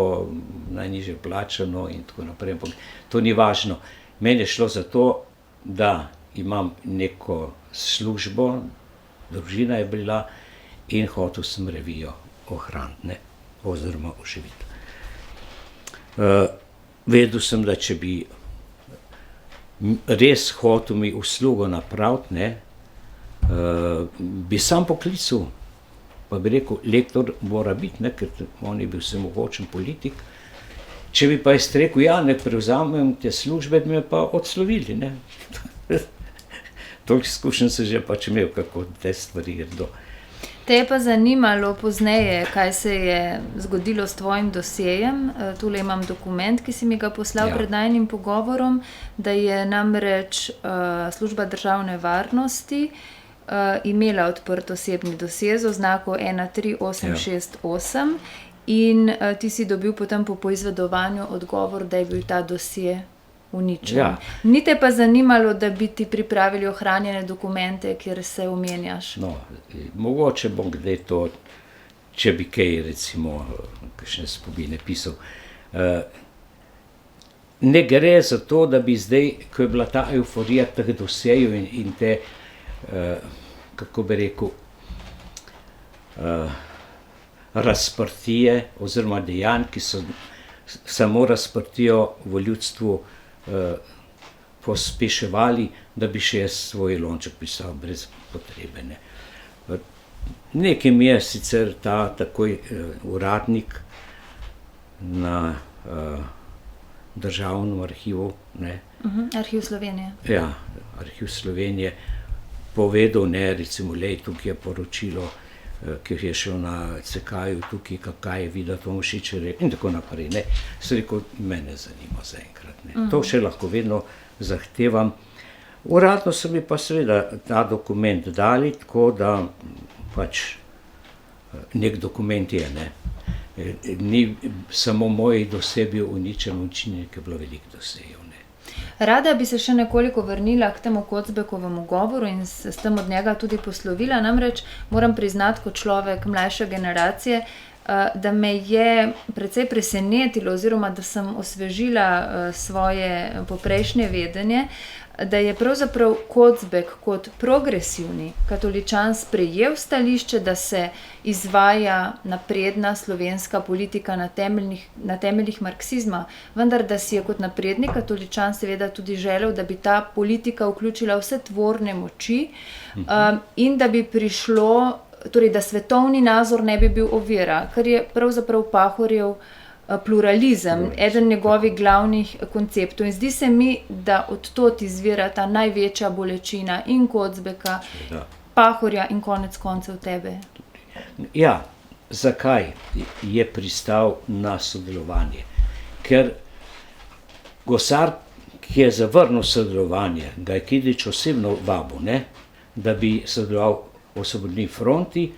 S2: najnižje plačano in tako naprej, ampak to ni važno. Meni je šlo za to, da imam neko službo, družina je bila in hotel sem revijo ohraniti, ne, oziroma oživiti. Vedel sem, da če bi res hotel mi uslugo napraviti, ne, bi sam poklical, pa bi rekel, lektor mora biti, ne, ker on je bil vsemogočen politik. Če bi pa jaz rekel, ja, ne prevzamem te službe, bi me pa odslovili, ne. toliko izkušenj sem že pač imel, kako te stvari gredo.
S1: Te je pa zanimalo pozneje, kaj se je zgodilo s tvojim dosjejem. Tule imam dokument, ki si mi ga poslal pred najnim pogovorom, da je namreč Služba državne varnosti imela odprt osebni dosje z oznako 13868 in ti si dobil potem po poizvedovanju odgovor, da je bil ta dosje uničen.
S2: Ja.
S1: Ni te pa zanimalo, da bi ti pripravili ohranjene dokumente, kjer se omenjaš?
S2: No, mogoče bom kdaj to, če bi kaj, recimo, kakšne spomine pisal. Ne gre za to, da bi zdaj, ko je bila ta euforija teh dosjejev in te, kako bi rekel, razprtije oziroma dejanj, ki so samo razprtijo v ljudstvu pospeševali, da bi še jaz svoj lonček pisal brez potrebe. Nekaj mi je sicer ta takoj uradnik na državnem arhivu,
S1: Arhiv Slovenije.
S2: Ja, Arhiv Slovenije povedal, recimo, tukaj je poročilo, ker je šel na CK-ju tukaj, kaj je videl Tomašič in tako naprej. Se rekel, mene zanima zaenkrat. To še lahko vedno zahtevam. Uradno so mi pa seveda ta dokument dali, tako da pač nek dokument je. Ni samo moji dosjeji uničen, učinek je bilo veliko dosjejev.
S1: Rada bi se še nekoliko vrnila k temu Kocbekovemu govoru in s tem od njega tudi poslovila. Namreč moram priznati kot človek mlajše generacije, da me je precej presenetilo oziroma da sem osvežila svoje poprejšnje vedenje, da je pravzaprav Kocbek kot progresivni katoličan sprejel stališče, da se izvaja napredna slovenska politika na temeljih marksizma, vendar da si je kot napredni katoličan seveda tudi želel, da bi ta politika vključila vse tvorne moči in da bi prišlo, torej da svetovni nazor ne bi bil ovira, kar je pravzaprav Pahorjev pluralizem, eden njegovih glavnih konceptov. In zdi se mi, da od tod izvira ta največja bolečina in Kocbeka, Pahorja in konec koncev tebe.
S2: Ja, zakaj je pristal na sodelovanje? Ker Gosar, ki je zavrnil sodelovanje, ga je Kidič osebno vabil, da bi sodeloval v Osvobodilni fronti,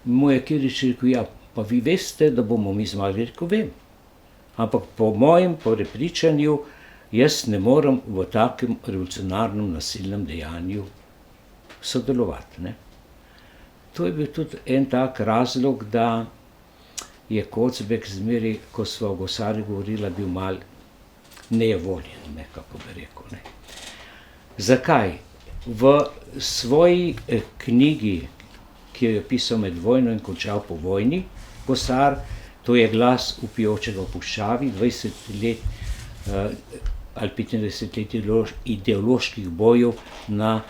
S2: mu je Kidič rekel, ja, pa vi veste, da bomo mi zmagali, rekel, vem. Ampak po mojem prepričanju jaz ne morem v takem revolucionarnem nasilnem dejanju sodelovati. To je bil tudi en tak razlog, da je Kocbek zmeraj, ko sva o Gosarju govorila, bil mal nejevoljen, kako bi rekel. Zakaj? V svoji knjigi, ki jo je pisal med vojno in končal po vojni, Gosar, to je Glas vpijočega v puščavi, 20 let ali 25 let ideoloških bojev na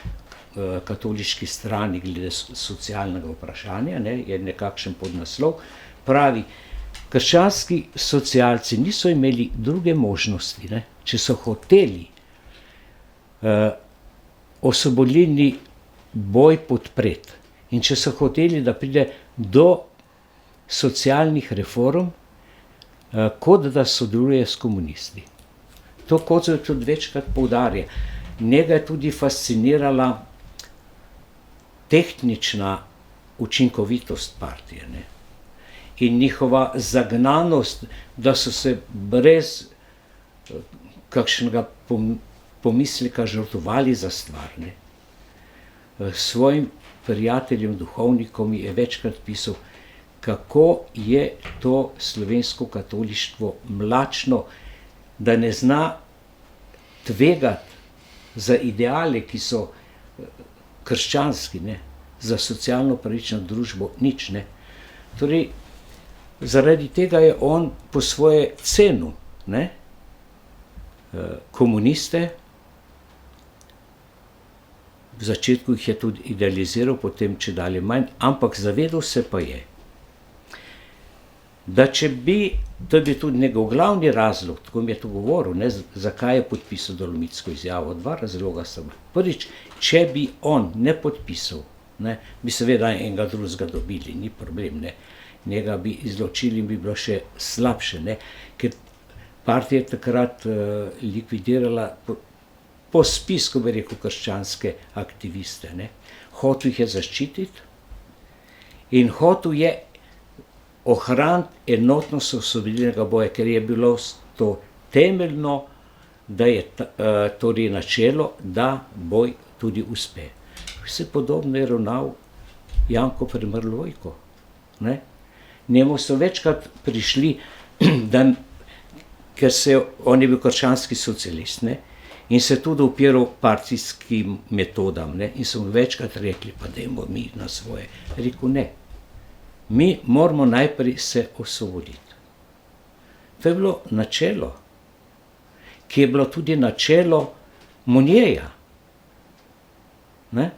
S2: katoliški strani glede socialnega vprašanja, je nekakšen podnaslov, pravi, krščanski socialci niso imeli druge možnosti, če so hoteli osvobodilni boj podpreti in če so hoteli, da pride do socialnih reform, kot da sodeluje s komunisti. To Kocbek tudi večkrat poudarja. Njega je tudi fascinirala tehnična učinkovitost partije, in njihova zagnanost, da so se brez kakšnega pomisleka žrtvovali za stvar. Svojim prijateljem, duhovnikom je večkrat pisal, kako je to slovensko katolištvo mlačno, da ne zna tvegati za ideale, ki so krščanski, za socialno pravično družbo, nič. Torej, zaradi tega je on po svoje cenil komuniste, v začetku jih je tudi idealiziral, potem čedalje manj, ampak zavedal se pa je, da če bi, to je bil tudi njegov glavni razlog, tako mi je to govoril, ne, zakaj je podpisal Dolomitsko izjavo, dva razloga sta bila. Prvič, če bi on ne podpisal, ne, bi seveda enega drugega dobili, ni problem, ne. Njega bi izločili in bi bilo še slabše, ne, ker partija je takrat likvidirala po spisku, bi rekel, krščanske aktiviste, ne. Hotel jih je zaščititi in hotel je ohraniti enotnost osvobodilnega boja, ker je bilo to temeljno, da je torej načelo, da boj tudi uspe. Vse podobno je ravnal Janko Premrl-Vojko, ne. Njemu so večkrat prišli, ker on je bil krščanski socialist, ne, in se tudi opiral partijskim metodam, ne, in so mu večkrat rekli, pa dajmo mi na svoje. Rekel, ne, mi moramo najprej se osvoboditi. To je bilo načelo, ki je bilo tudi načelo Monjeja, ne.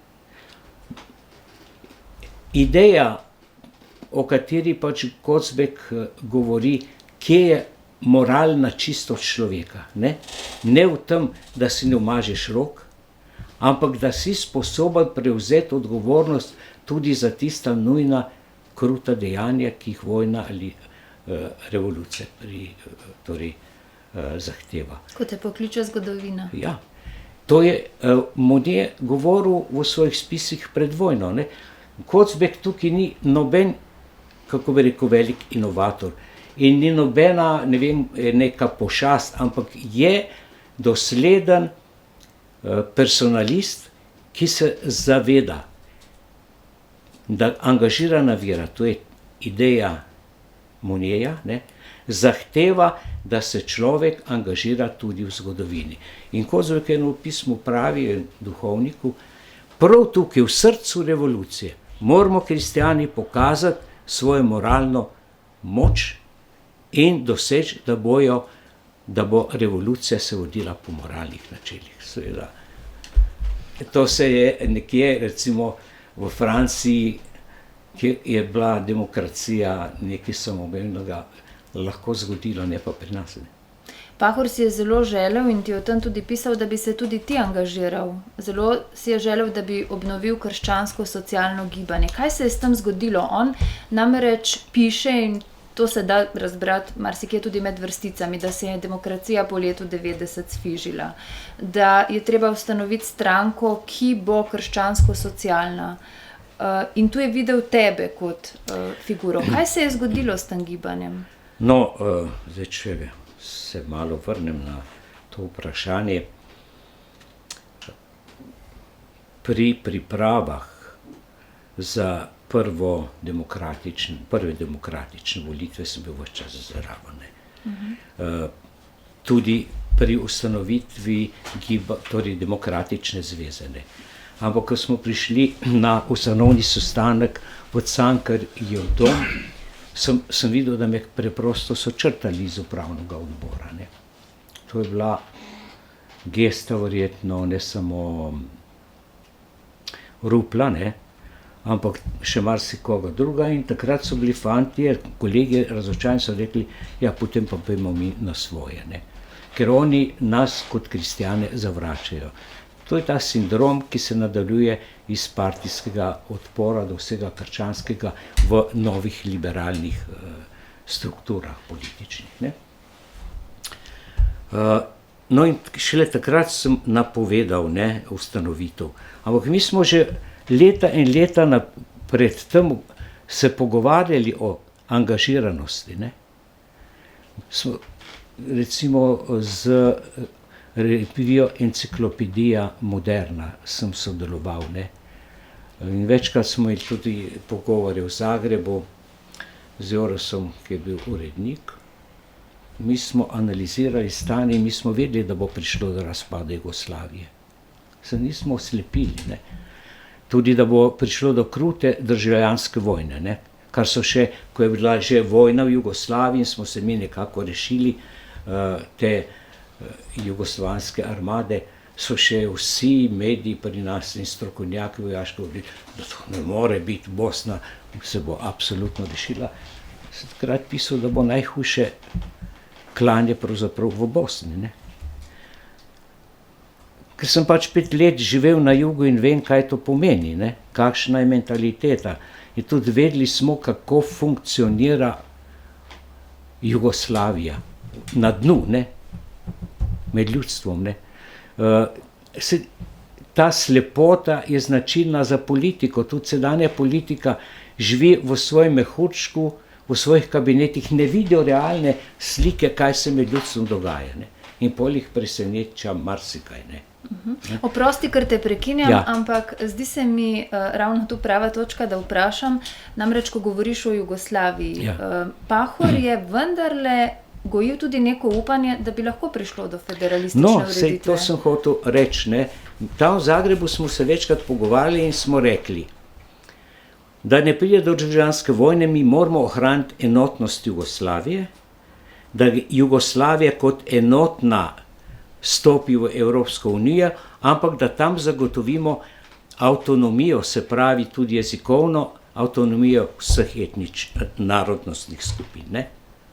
S2: Ideja, o kateri pač Kocbek govori, kje je moralna čistost človeka, ne? Ne v tem, da si ne umažeš rok, ampak da si sposoben prevzeti odgovornost tudi za tista nujna kruta dejanja, ki jih vojna ali revolucija zahteva.
S1: Kot te pokliče zgodovina.
S2: Ja, to je Monje govoril v svojih spisih pred vojno, ne. Kocbek tukaj ni noben, kako bi rekel, velik inovator in ni nobena, ne vem, neka pošast, ampak je dosleden personalist, ki se zaveda, da angažirana vera, to je ideja Monjeja, ne, zahteva, da se človek angažira tudi v zgodovini. In Kocbek v pismu pravi duhovniku, prav tukaj v srcu revolucije moramo kristjani pokazati svojo moralno moč in doseči, da bo revolucija se vodila po moralnih načelih. Seveda. To se je nekje, recimo v Franciji, kjer je bila demokracija nekaj samoumevnega, lahko zgodilo, ne pa pri nas.
S1: Pahor si je zelo želel in ti o tem tudi pisal, da bi se tudi ti angažiral. Zelo si je želel, da bi obnovil krščansko socialno gibanje. Kaj se je s tem zgodilo? On namreč piše, in to se da razbrati marsikje tudi med vrsticami, da se je demokracija po letu 90 sfižila, da je treba ustanoviti stranko, ki bo krščansko-socialna. In tu je videl tebe kot figuro. Kaj se je zgodilo s tem gibanjem?
S2: No, zdaj, če se malo vrnem na to vprašanje. Pri pripravah za prve demokratične volitve sem bil ves čas zraven. Tudi pri ustanovitvi torej demokratične zveze. Ampak ko smo prišli na ustanovni sestanek v Cankarjev dom, sem videl, da me preprosto so črtali iz upravnega odbora. Ne. To je bila gesta verjetno ne samo Rupla, ne, ampak še marsikoga druga, in takrat so bili fantje, kolegi razočarani, so rekli, ja, potem pa pojmo mi na svoje, ne. Ker oni nas kot kristjane zavračajo. To je ta sindrom, ki se nadaljuje iz partijskega odpora do vsega krščanskega v novih liberalnih strukturah političnih. Ne? No in šele takrat sem napovedal, ne, ustanovitev. Ampak mi smo že leta in leta pred tem se pogovarjali o angažiranosti. Ne? Smo, recimo z revijo Enciklopedija Moderna sem sodeloval. Ne? In večkrat smo imeli tudi pogovore v Zagrebu z Jorosom, ki je bil urednik. Mi smo analizirali stanje in mi smo vedeli, da bo prišlo do razpada Jugoslavije. Se nismo oslepili. Ne? Tudi, da bo prišlo do krute državljanske vojne. Ne? Kar so še, ko je bila že vojna v Jugoslaviji in smo se mi nekako rešili te jugoslovanske armade, so še vsi mediji pri nas in strokovnjaki vojaški govorili, da to ne more biti, Bosna se bo absolutno rešila. sem takrat pisal, da bo najhujše klanje pravzaprav v Bosni, ne. Ker sem pač 5 let živel na jugu in vem, kaj to pomeni, ne, kakšna je mentaliteta. In tudi vedeli smo, kako funkcionira Jugoslavija na dnu, ne, med ljudstvom, ne. Ta slepota je značilna za politiko, tudi sedanja politika živi v svojem mehurčku, v svojih kabinetih, ne vidijo realne slike, kaj se med ljudstvom dogaja, ne. In pol jih preseneča marsikaj, ne.
S1: Oprosti, ker te prekinjam,
S2: Ja.
S1: ampak zdi se mi ravno tu prava točka, da vprašam, namreč, ko govoriš o Jugoslaviji.
S2: Ja.
S1: Pahor je vendarle gojil tudi neko upanje, da bi lahko prišlo do federalistične
S2: No,
S1: ureditve.
S2: sej to sem hotel reči, ne. Tam v Zagrebu smo se večkrat pogovarjali in smo rekli, da ne pride do državljanske vojne, mi moramo ohraniti enotnost Jugoslavije, da Jugoslavija kot enotna stopi v Evropsko unijo, ampak da tam zagotovimo avtonomijo, se pravi tudi jezikovno avtonomijo vseh narodnostnih skupin, ne.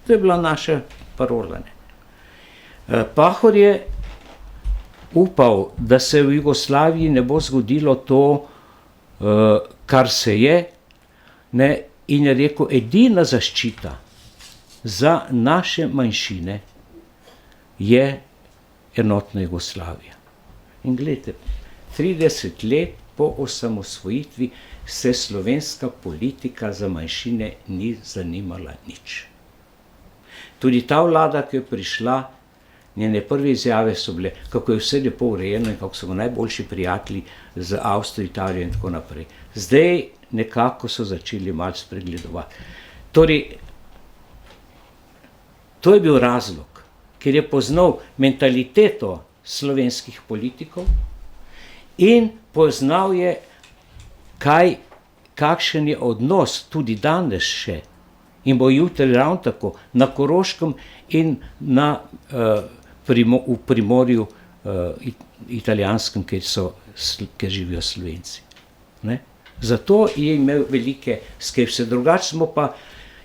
S2: To je bila naša parola, ne. Pahor je upal, da se v Jugoslaviji ne bo zgodilo to, kar se je, ne, in je rekel, edina zaščita za naše manjšine je enotna Jugoslavija. In glejte, 30 let po osamosvojitvi se slovenska politika za manjšine ni zanimala nič. Tudi ta vlada, ki je prišla, njene prve izjave so bile, kako je vse lepo urejeno in kako so najboljši prijatelji z Avstrijo, Italijo in tako naprej. Zdaj nekako so začeli malo spregledovati. Torej, to je bil razlog, ker je poznal mentaliteto slovenskih politikov in poznal je, kakšen je odnos tudi danes še in bo jutri ravno tako na Koroškem in v Primorju italijanskem, kjer živijo Slovenci. Ne? Zato je imel velike skepse. Drugače smo pa,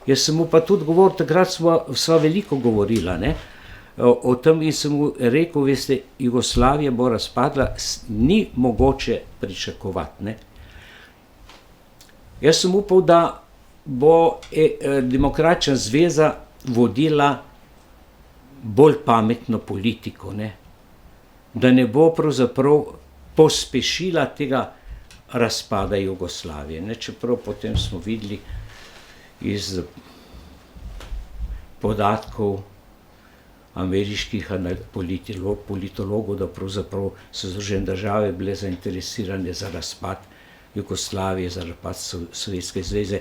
S2: jaz sem mu pa tudi govoril, takrat sva veliko govorila, ne, o tem in sem mu rekel, veste, Jugoslavija bo razpadla, ni mogoče pričakovati, ne. Jaz sem upal, da bo Demokratična zveza vodila bolj pametno politiko, ne, da ne bo pravzaprav pospešila tega razpada Jugoslavije, ne, čeprav potem smo videli iz podatkov ameriških politologov, da pravzaprav so Združene države bile zainteresirane za razpad Jugoslavije, za razpad Sovjetske zveze.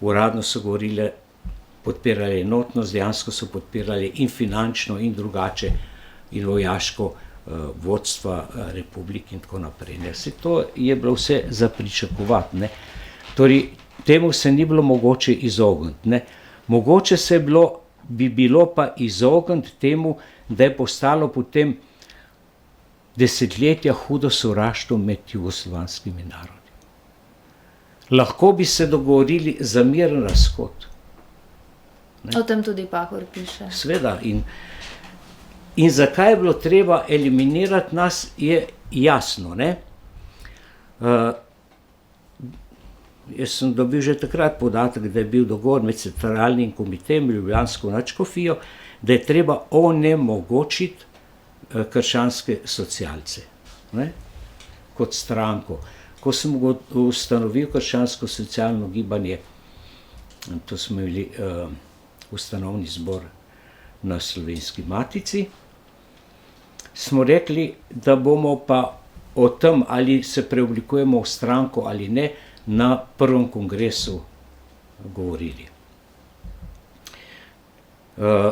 S2: Uradno so govorile, podpirali enotnost, dejansko so podpirali in finančno in drugače in vojaško vodstva republik in tako naprej. Vse to je bilo vse za pričakovati, ne. Torej, temu se ni bilo mogoče izogniti, ne. Mogoče bi bilo pa izogniti temu, da je postalo potem desetletja hudo sovraštvo med jugoslovanskimi narodi. Lahko bi se dogovorili za miren razhod. Ne.
S1: O tem tudi Pahor piše.
S2: Sveda, in zakaj je bilo treba eliminirati nas, je jasno, ne. Jaz sem dobil že takrat podatek, da je bil dogovor med centralnim komitejem ljubljansko nadškofijo, da je treba onemogočiti krščanske socialce, ne, kot stranko. Ko sem ustanovil krščansko socialno gibanje, to smo imeli ustanovni zbor na Slovenski matici, smo rekli, da bomo pa o tem, ali se preoblikujemo v stranko ali ne, na prvem kongresu govorili.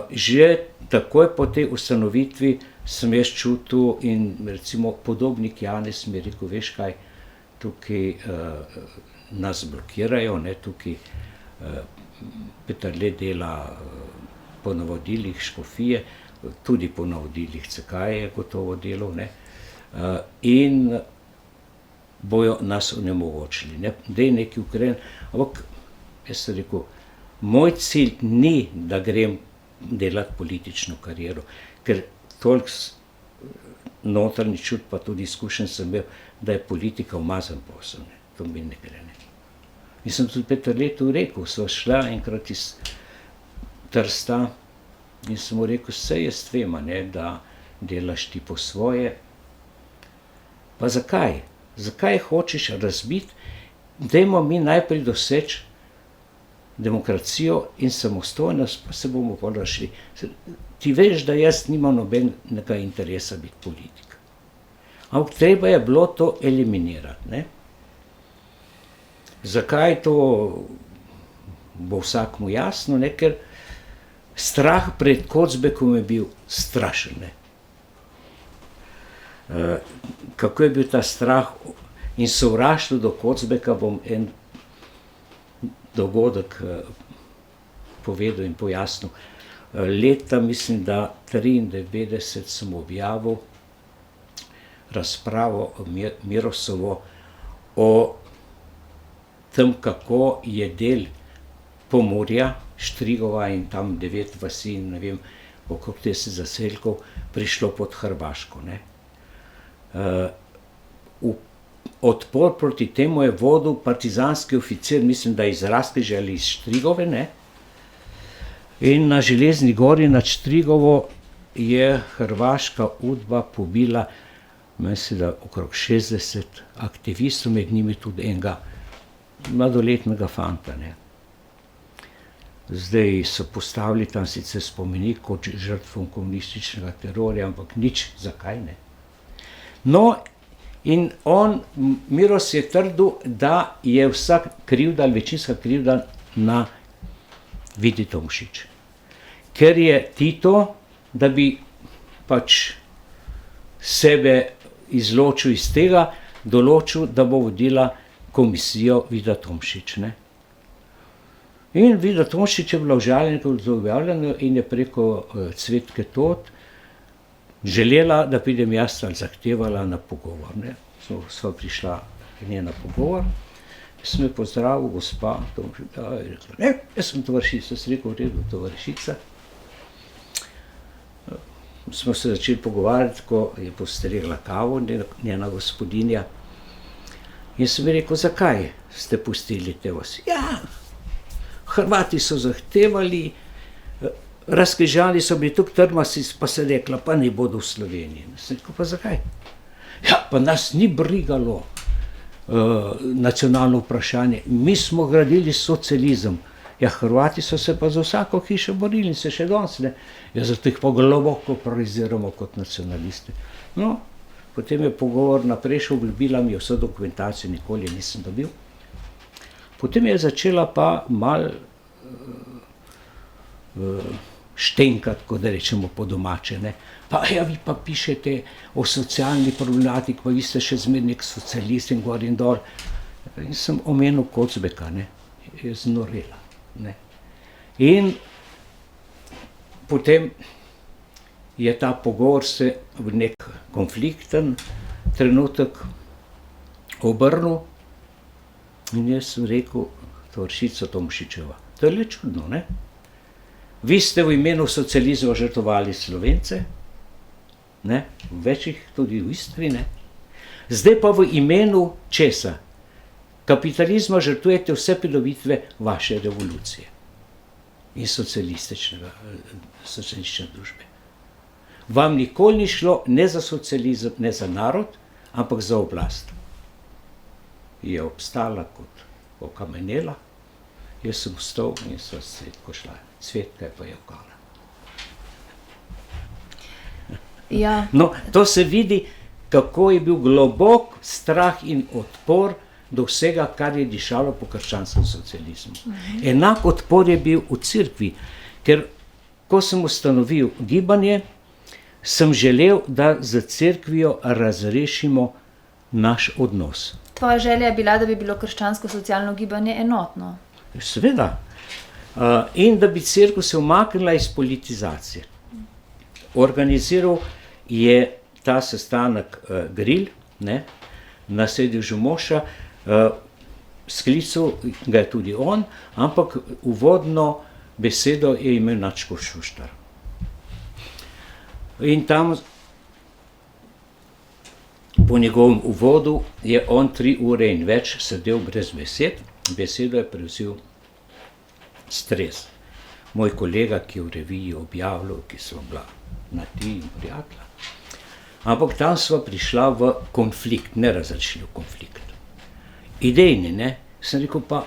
S2: Že takoj po tej ustanovitvi sem jaz čutil in recimo podobnik Janez mi je rekel, veš kaj, tukaj nas blokirajo, ne, tukaj Peterle dela po navodilih škofije, tudi po navodilih CK je gotovo delal, ne, in bojo nas onemogočili, ne, daj neki ukren, ampak jaz sem rekel, moj cilj ni, da grem delati politično kariero, ker toliko notranji čut, pa tudi izkušenj sem imel, da je politika umazan posel, ne. To mi ne gre, ne. In sem tudi Peterletu rekel, sva šla enkrat iz Trsta in sem mu rekel, saj jaz vem, ne, da delaš ti po svoje. Pa zakaj? Zakaj hočeš razbiti? Dajmo mi najprej doseči demokracijo in samostojnost, pa se bomo pol razšli. Ti veš, da jaz nimam nobenega interesa biti politik. Ampak treba je bilo to eliminirati, ne. Zakaj to bo vsakmu jasno, ne, ker strah pred Kocbekom je bil strašen, ne. Kako je bil ta strah in sovraštvo do Kocbeka, bom en dogodek povedal in pojasnil. Leta, mislim, da 93 sem objavil razpravo o Mirosovo o tem, kako je del Pomurja, Štrigova in tam 9 vasi, ne vem, okrog 30 zaselkov, prišlo pod Hrvaško, ne. Odpor proti temu je vodil partizanski oficir, mislim, da iz Razkrižja ali iz Štrigove, ne. In na Železni gori nad Štrigovo je hrvaška UDBA pobila, mislim, da okrog 60 aktivistov, med njimi tudi enega mladoletnega fanta, ne. Zdaj so postavili tam sicer spomenik kot žrtvom komunističnega terorja, ampak nič, zakaj ne. No, in Miros je trdil, da je vsa krivda ali večinska krivda na Vidi Tomšič. Ker je Tito, da bi pač sebe izločil iz tega, določil, da bo vodila komisijo Vida Tomšič, ne. In Vida Tomšič je bila užaljena in je preko Cvetke Tot želela, da pridem jaz, ali zahtevala na pogovor, ne. Sva prišla k njej na pogovor, sem jo pozdravil, gospa Tomšič, je rekla, ne, jaz sem tovarišica, sem rekel, v redu, tovarišica. Smo se začeli pogovarjati, ko je postregla kavo, njena gospodinja. In sem ji rekel, zakaj ste pustili te vasi? Ja, Hrvati so zahtevali, Razkrižani so bili tukaj trmasti, pa se rekla, pa ne bodo v Sloveniji. Sem rekel, pa zakaj? Ja, pa nas ni brigalo nacionalno vprašanje, mi smo gradili socializem. Ja, Hrvati so se pa za vsako hišo borili in se še danes, ne. Ja, zato jih pa globoko preziramo kot nacionaliste. No, potem je pogovor naprej šel, obljubila mi je vso dokumentacijo, nikoli je nisem dobil. Potem je začela pa malo štenkati, kot da rečemo po domače, ne. Pa ja, vi pa pišete o socialni problematiki, pa vi ste še zmeraj nek socialist in gor in dol. In sem omenil Kocbeka, ne. Je znorela, ne. In potem je ta pogovor se v nek konflikten trenutek obrnil in jaz sem rekel, tovarišica Tomšičeva, to je le čudno, ne. Vi ste v imenu socializma žrtvovali Slovence, ne, večjih tudi v Istri, ne. Zdaj pa v imenu česa? Kapitalizma žrtvujete vse pridobitve vaše revolucije in socialistične družbe. Vam nikoli ni šlo ne za socializem, ne za narod, ampak za oblast. Je obstala kot okamenela, jaz sem vstal in sva s Cvetko šla. Cvetka je pa jokala.
S1: Ja.
S2: No, to se vidi, kako je bil globok strah in odpor do vsega, kar je dišalo po krščanskem socializmu. Enak odpor je bil v cerkvi, ker ko sem ustanovil gibanje, sem želel, da z cerkvijo razrešimo naš odnos.
S1: Tvoja želja je bila, da bi bilo krščansko socialno gibanje enotno.
S2: Seveda. In da bi cerkev se umaknila iz politizacije. Organiziral je ta sestanek Gril, ne, na sedežu Moša. sklical ga je tudi on, ampak uvodno besedo je imel Načko Šuštar. In tam po njegovem uvodu je on 3 ure in več sedel brez besed, besedo je prevzel Stres. Moj kolega, ki je v reviji objavljal, ki so bila na ti in prijatelja. Ampak tam sva prišla v konflikt, nerazrešljiv konflikt. Idejni, ne? Sem rekel pa,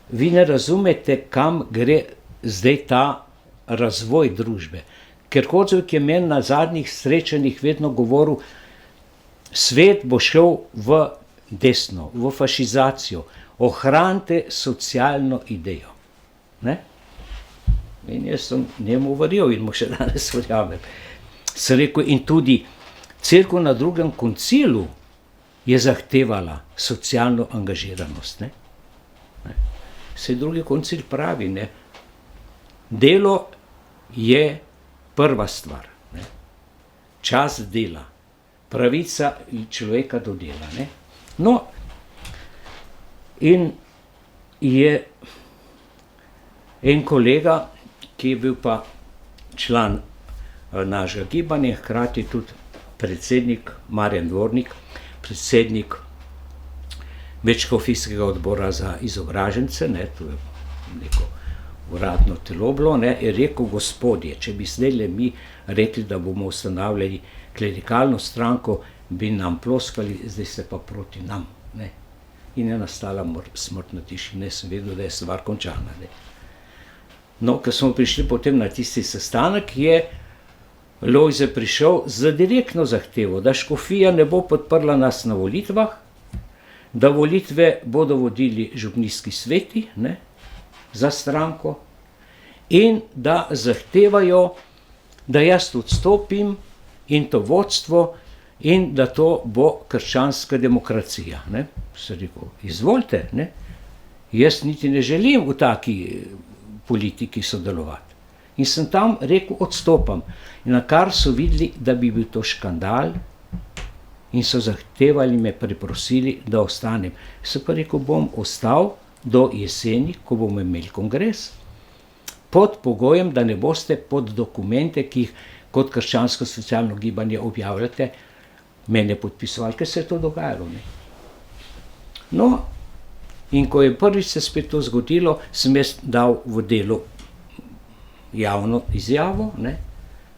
S2: vi ne razumete, kam gre zdaj ta razvoj družbe. Ker Kozovik je meni na zadnjih srečanjih vedno govoril, svet bo šel v desno, v fašizacijo, ohranite socialno idejo. Ne? In jaz sem njemu verjel in mu še danes verjamem. Sem rekel, in tudi cerkev na drugem koncilu je zahtevala socialno angažiranost. Ne? Saj drugi koncil pravi, ne? Delo je prva stvar. Ne? Čas dela, pravica človeka do dela. Ne? No, in je en kolega, ki je bil pa član našega gibanja, hkrati tudi predsednik Marjan Dvornik, predsednik Večškofijskega odbora za izobražence, ne, to je neko uradno telo bilo, ne, je rekel, gospodje, če bi zdajle mi rekli, da bomo ustanavljali klerikalno stranko, bi nam ploskali, zdaj ste pa proti nam. Ne. In je nastala smrtna tišina, sem vedel, da je stvar končana. Ne. No, ko smo prišli potem na tisti sestanek, je Lojze prišel z direktno zahtevo, da škofija ne bo podprla nas na volitvah, da volitve bodo vodili župnijski sveti, ne, za stranko in da zahtevajo, da jaz odstopim in to vodstvo in da to bo krščanska demokracija. Ne. Sem rekel, izvolite, ne, jaz niti ne želim v taki politiki sodelovati. In sem tam rekel, odstopam. In na kar so videli, da bi bil to škandal in so zahtevali, me preprosili, da ostanem. Sem pa rekel, bom ostal do jeseni, ko bomo imeli kongres, pod pogojem, da ne boste pod dokumente, ki jih kot krščansko socialno gibanje objavljate, mene podpisovali, ker se je to dogajalo. Ne. No, in ko je prvič se spet to zgodilo, sem jaz dal v Delu javno izjavo, ne,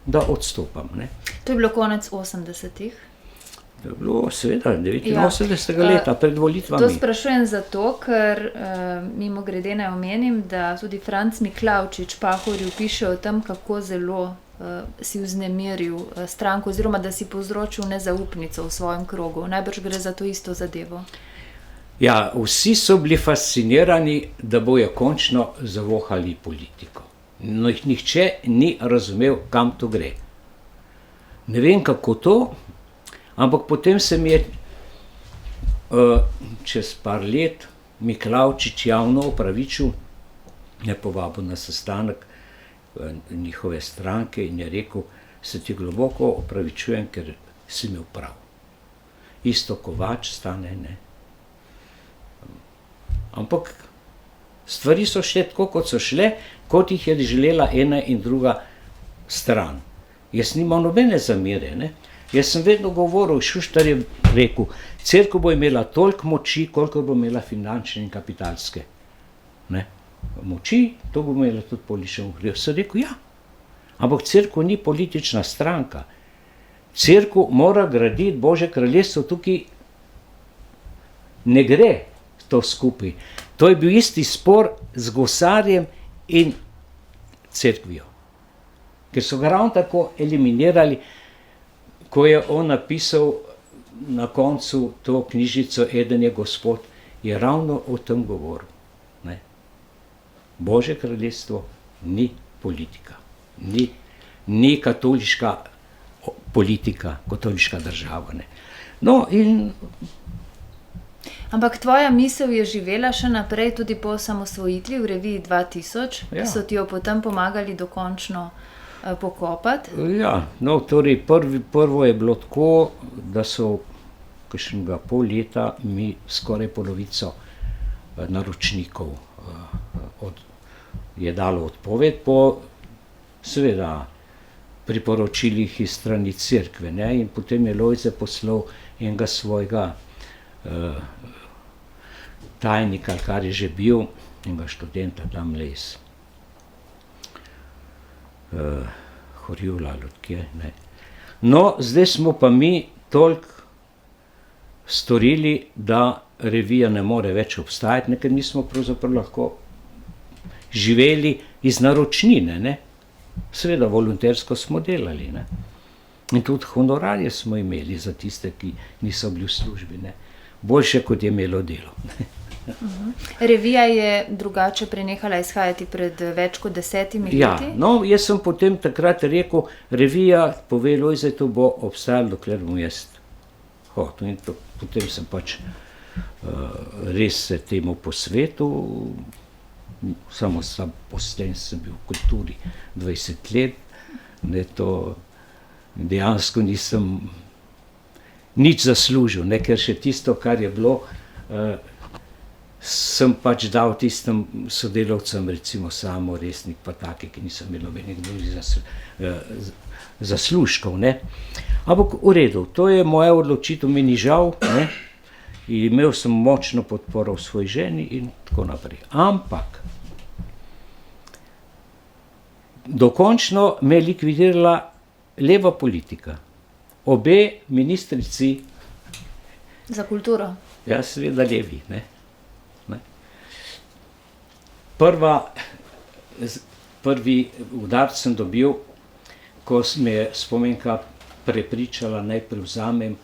S2: da odstopam. Ne.
S1: To je bilo konec 80-ih.
S2: To je bilo seveda 89. leta, pred volitvami.
S1: To sprašujem zato, ker mimogrede naj omenim, da tudi Franc Miklavčič Pahorju piše o tem, kako zelo si vznemiril stranko oziroma da si povzročil nezaupnico v svojem krogu. Najbrž gre za to isto zadevo.
S2: Ja, vsi so bili fascinirani, da bojo končno zavohali politiko. No, nihče ni razumel, kam to gre. Ne vem, kako to, ampak potem se mi je čez par let Miklavčič javno opravičil, je povabil na sestanek njihove stranke in je rekel, se ti globoko opravičujem, ker si imel prav. Isto Kovač stane, ne. Ampak stvari so šle tako, kot so šle, kot jih je želela ena in druga stran. Jaz nimam nobene zamere, ne. Jaz sem vedno govoril, Šuštar je rekel, cerkev bo imela toliko moči, koliko bo imela finančne in kapitalske. Ne. Moči, to bo imela tudi politična moč. Jaz sem rekel, ja, ampak cerkev ni politična stranka. Cerkev mora graditi Božje kraljestvo, tukaj ne gre to skupaj. To je bil isti spor z Gosarjem in cerkvijo. Ker so ga ravno tako eliminirali, ko je on napisal na koncu to knjižico Eden je Gospod, je ravno o tem govoril. Ne. Božje kraljestvo ni politika. Ni katoliška politika, katoliška država. Ne. No, in
S1: ampak tvoja misel je živela še naprej tudi po osamosvojitvi v reviji 2000, ki so ti jo potem pomagali dokončno pokopati.
S2: Ja, no, torej prvo je bilo tako, da so kakšnega pol leta mi skoraj polovico naročnikov je dalo odpoved po seveda priporočilih iz strani cerkve, ne, in potem je Lojze poslal enega svojega tajnika, ali kar je že bil, enega študenta tamle iz Horjula ali odkje, ne. No, zdaj smo pa mi toliko storili, da revija ne more več obstajati, ne, ker mi smo pravzaprav lahko živeli iz naročnine, ne. Seveda volontersko smo delali, ne. In tudi honorarje smo imeli za tiste, ki niso bili v službi, ne. Boljše, kot je imelo delo.
S1: Revija je drugače prenehala izhajati pred več kot 10 leti?
S2: Ja, no, jaz sem potem takrat rekel, revija, pove Lojze, to bo obstajalo, dokler bom jaz hotel. In potem sem pač res se temu posvetil, samo zaposlen sem bil v kulturi 20 let, ne, to dejansko nisem nič zaslužil, ne, ker še tisto, kar je bilo, sem pač dal tistim sodelavcem, recimo Samo Resnik, pa take, ki niso imeli nobenih drugih zaslužkov, ne. Ampak v redu, to je moja odločitev, mi ni žal, ne, in imel sem močno podporo v svoji ženi in tako naprej. Ampak dokončno me je likvidirala leva politika. Obe ministrici,
S1: Za kulturo?
S2: ja, seveda levi, ne. Prvi udarec sem dobil, ko me je Spomenka prepričala, naj prevzamem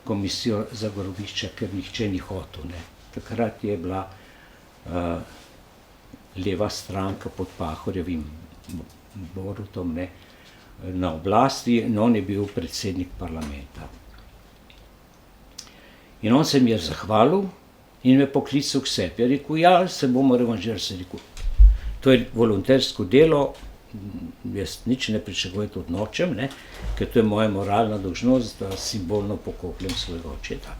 S2: komisijo za grobišča, ker nihče ni hotel, ne. Takrat je bila leva stranka pod Pahorjevim Borutom, ne, na oblasti, in on je bil predsednik parlamenta. In on se mi je zahvalil in me poklical k sebi. Je rekel, ja, se bomo revanžirali, se rekel, to je volontersko delo, jaz nič ne pričakujem, tudi nočem, ne, ker to je moja moralna dolžnost, da simbolno pokopljem svojega očeta.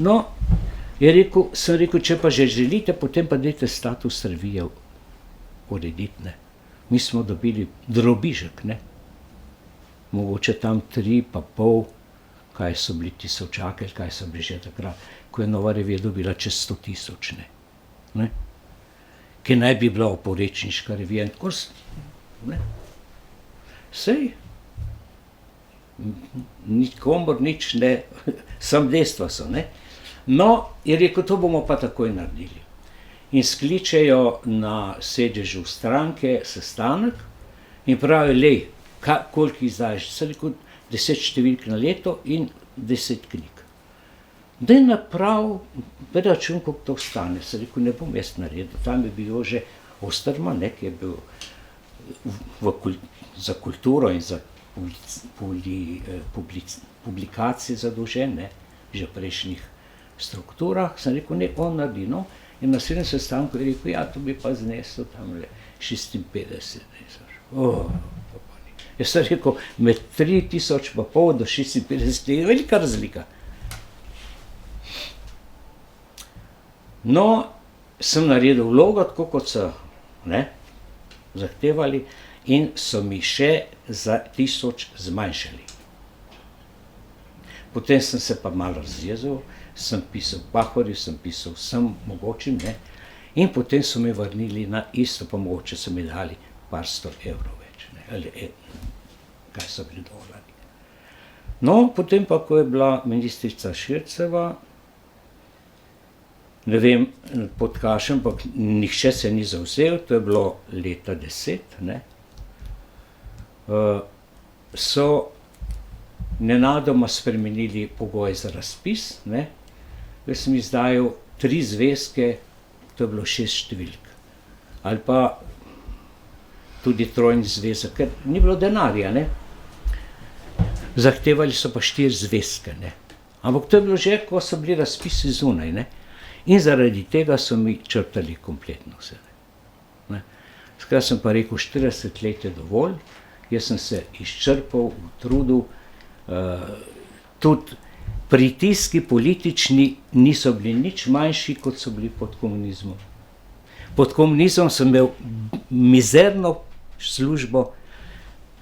S2: No, sem rekel, če pa že želite, potem pa dajte status revije urediti, ne. Mi smo dobili drobižek, ne. Mogoče tam 3,5, kaj so bili tisočake, kaj so bili že takrat, ko je Nova revija dobila čez 100 000, ne. Ki naj bi bila oporečniška revija, in tako ne. Sej, nikomur nič ne, samo dejstva so, ne. No, je rekel, to bomo pa takoj naredili. In skličejo na sedežu stranke sestanek in pravijo, lej, koliko izdajaš? Sem rekel, 10 številk na leto in 10 knjig. Daj naprav, račun, koliko to stane. Sem rekel, ne bom jaz naredil. Tam je bil že Osterman, ne, ki je bil za kulturo in za publikacije zadolžen, ne, že v prejšnjih strukturah. Sem rekel, ne, on naredi, no. In na naslednjem sestanku je rekel, ja, to bi pa znesel tamle 56 000. Jaz sem rekel, med 3,5 do 56 je velika razlika. No, sem naredil vlogo, tako kot so, ne, zahtevali, in so mi še za 1000 zmanjšali. Potem sem se pa malo razjezil, sem pisal Pahorju, sem pisal vsem mogočim, ne, in potem so me vrnili na isto, pa mogoče so mi dali par 100 evrov več, ne, ali kaj so bili dolari. No, potem pa, ko je bila ministrica Širceva, ne vem pod kakšen, ampak nihče se ni zavzel, to je bilo leta 10, ne, so nenadoma spremenili pogoje za razpis, ne. Jaz sem izdajal 3 zvezke, to je bilo 6 številk. Ali pa tudi trojni zvezek, ker ni bilo denarja, ne. Zahtevali so pa 4 zvezke, ne. Ampak to je bilo že, ko so bili razpisi zunaj, ne. In zaradi tega so mi črtali kompletno vse, ne. Takrat sem pa rekel, 40 let je dovolj, jaz sem se izčrpal, utrudil, tudi pritiski politični niso bili nič manjši, kot so bili pod komunizmom. Pod komunizmom sem imel mizerno službo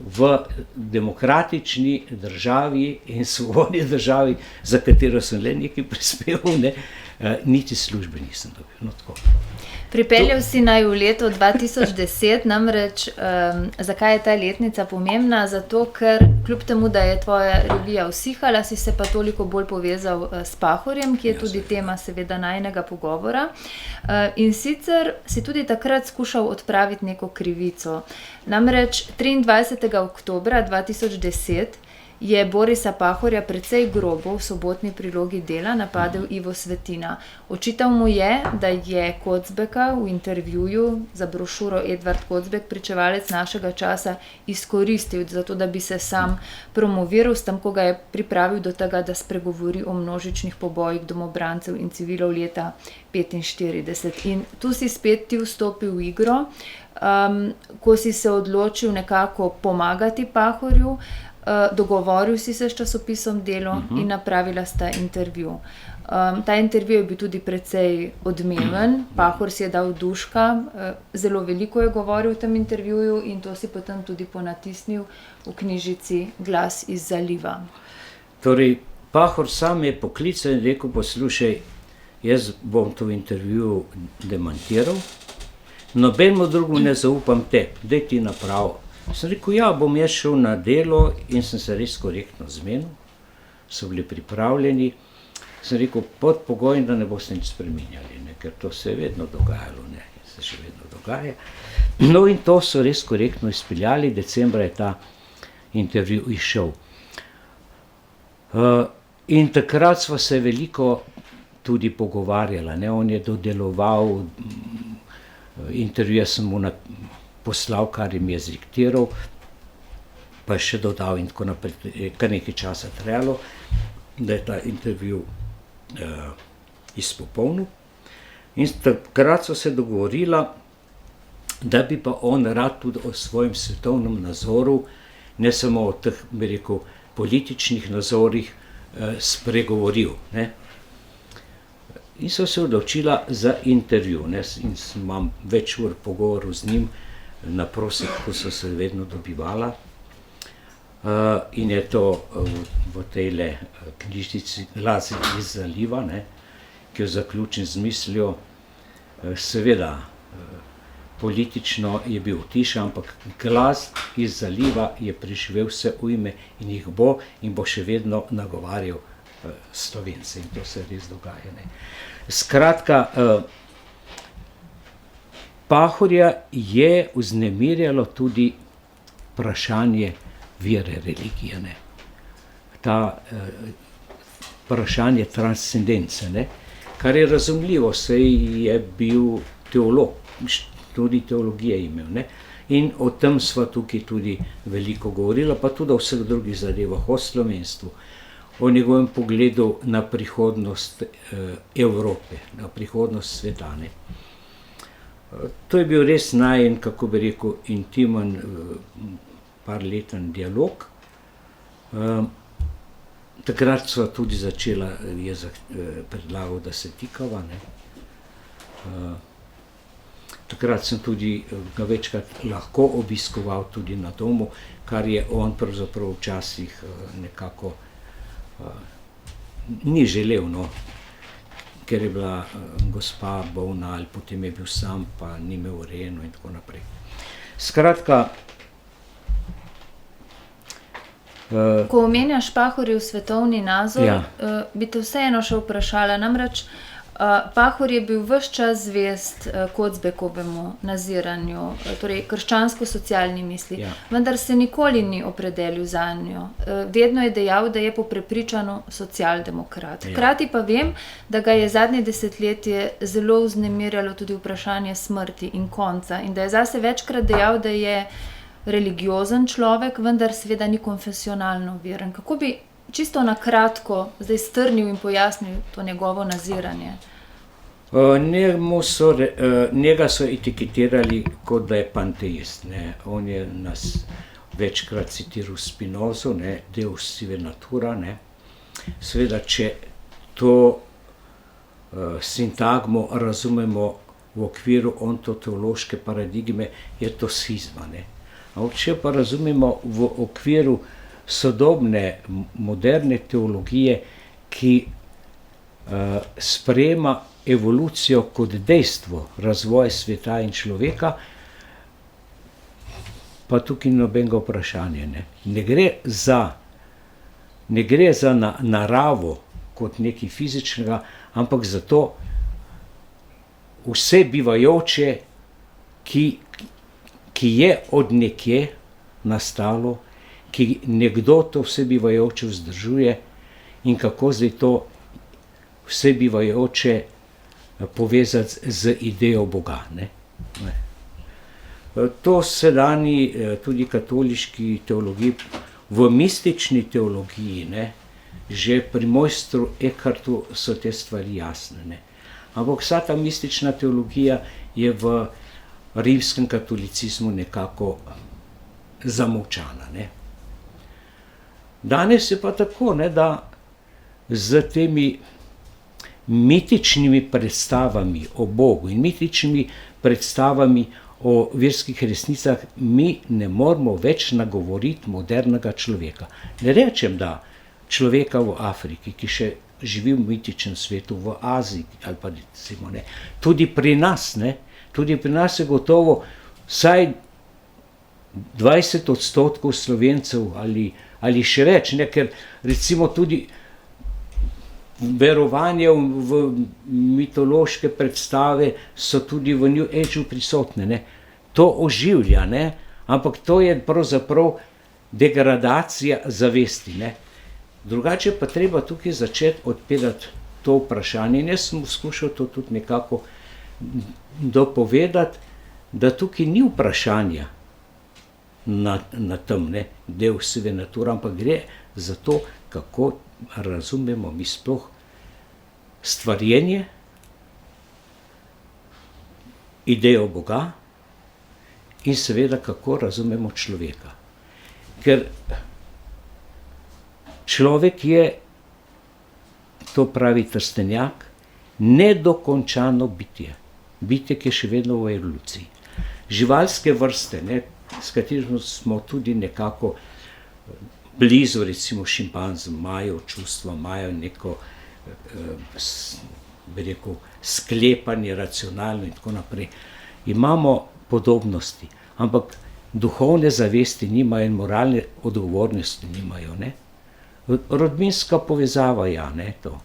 S2: v demokratični državi in svobodni državi, za katero sem le nekaj prispeval, ne, niti službe nisem dobil. No, tako.
S1: Pripeljal si naj v leto 2010, namreč zakaj je ta letnica pomembna? Zato, ker kljub temu, da je tvoja revija usihala, si se pa toliko bolj povezal s Pahorjem, ki je tudi tema seveda najinega pogovora. In sicer si tudi takrat skušal odpraviti neko krivico. Namreč 23. oktobra 2010 je Borisa Pahorja precej grobo v sobotni prilogi Dela napadel Ivo Svetina. Očital mu je, da je Kocbeka v intervjuju za brošuro Edvard Kocbek, pričevalec našega časa, izkoristil zato, da bi se sam promoviral, s tem, ko ga je pripravil do tega, da spregovori o množičnih pobojih domobrancev in civilov leta 1945. In tu si spet ti vstopil v igro, ko si se odločil nekako pomagati Pahorju, dogovoril si se s časopisom Delo in napravila sta intervju. Ta intervju je bil tudi precej odmeven, Pahor si je dal duška, zelo veliko je govoril v tem intervjuju in to si potem tudi ponatisnil v knjižici Glas iz zaliva.
S2: Torej, Pahor sam je poklical in rekel, poslušaj, jaz bom to intervju demantiral, nobenemu drugemu ne zaupam te, daj ti napravo. Sem rekel, ja, bom jaz šel na Delo in sem se res korektno zmenil, so bili pripravljeni. Sem rekel, pod pogojem, da ne boste nič spreminjali, ne, ker to se je vedno dogajalo, ne, se še vedno dogaja. No in to so res korektno izpeljali, decembra je ta intervju izšel. In takrat sva se veliko tudi pogovarjala, ne, on je dodeloval, intervju sem mu poslal, kar jim je zdiktiral, pa je še dodal in tako naprej, kar nekaj časa trajalo, da je ta intervju izpopolnil. In takrat so se dogovorila, da bi pa on rad tudi o svojem svetovnem nazoru, ne samo o teh, bi rekel, političnih nazorih, spregovoril, ne. In so se odločila za intervju, ne, in imam več ur pogovorov z njim, na prosek, ko so se vedno dobivala. In je to v tejle knjižnici Glas iz zaliva, ne, ki jo zaključim z mislijo, seveda, politično je bil utišan, ampak Glas iz zaliva je preživel vse ujme in jih bo in bo še vedno nagovarjal Slovence in to se res dogaja, ne. Skratka, Pahorja je vznemirjalo tudi vprašanje vere, religije, ne. Ta vprašanje transcendence, ne, kar je razumljivo, saj je bil teolog, tudi teologije imel, ne. In o tem sva tukaj tudi veliko govorila, pa tudi o vseh drugih zadevah, o slovenstvu, o njegovem pogledu na prihodnost Evrope, na prihodnost sveta, ne. To je bil res najin, kako bi rekel, intimen, parleten dialog. Takrat sva tudi začela, je predlagal, da se tikava, ne. Takrat sem tudi ga večkrat lahko obiskoval tudi na domu, kar je on pravzaprav včasih nekako ni želel, no. Ker je bila gospa bolna ali potem je bil sam, pa ni imel urejeno in tako naprej. Skratka,
S1: ko omenjaš Pahorjev svetovni nazor,
S2: ja,
S1: bi te vseeno še vprašala, namreč Pahor je bil ves čas zvest Kocbekovemu naziranju, torej krščansko-socialni misli,
S2: ja,
S1: vendar se nikoli ni opredelil zanjo. Vedno je dejal, da je po prepričanju socialdemokrat.
S2: Ja.
S1: Hkrati pa vem, da ga je zadnje desetletje zelo vznemirjalo tudi vprašanje smrti in konca in da je zase večkrat dejal, da je religiozen človek, vendar seveda ni konfesionalno veren. Kako bi čisto na kratko zdaj strnil in pojasnil to njegovo naziranje?
S2: Njega so etiketirali kot da je panteist, ne. On je nas večkrat citiral Spinozo, ne, Deus sive natura, ne. Seveda, če to sintagmo razumemo v okviru ontoteološke paradigme, je to schizma, ne. Ampak če pa razumemo v okviru sodobne, moderne teologije, ki sprejema evolucijo kot dejstvo, razvoj sveta in človeka, pa tukaj nobenega vprašanja, ne. Ne gre za naravo kot nekaj fizičnega, ampak za to vse bivajoče, ki je od nekje nastalo, ki nekdo to vse bivajoče vzdržuje in kako zdaj to vse bivajoče povezati z idejo Boga, ne. To sedanji tudi katoliški teologiji, v mistični teologiji, ne, že pri mojstru Eckhartu so te stvari jasne, ne. Ampak vsa ta mistična teologija je v rimskem katolicizmu nekako zamolčana, ne. Danes je pa tako, ne, da s temi mitičnimi predstavami o Bogu in mitičnimi predstavami o verskih resnicah mi ne moremo več nagovoriti modernega človeka. Ne rečem, da človeka v Afriki, ki še živi v mitičnem svetu, v Aziji ali pa recimo, ne, tudi pri nas, ne, tudi pri nas je gotovo vsaj 20% Slovencev ali še več, ne, ker recimo tudi verovanje v mitološke predstave so tudi v New Ageu prisotne, ne. To oživlja, ne, ampak to je pravzaprav degradacija zavesti, ne. Drugače pa treba tukaj začeti odpirati to vprašanje in jaz sem skušal to tudi nekako dopovedati, da tukaj ni vprašanja na tem, ne, Deusove nature, ampak gre za to, kako razumemo mi sploh stvarjenje, idejo Boga in seveda, kako razumemo človeka. Ker človek je, to pravi Trstenjak, nedokončano bitje. Bitje, ki je še vedno v evoluciji. Živalske vrste, ne, s katerimi smo tudi nekako blizu, recimo šimpanzom, imajo čustva, imajo neko, bi rekel, sklepanje, racionalno in tako naprej. Imamo podobnosti, ampak duhovne zavesti nimajo in moralne odgovornosti nimajo, ne. Rodbinska povezava, ja, ne, to.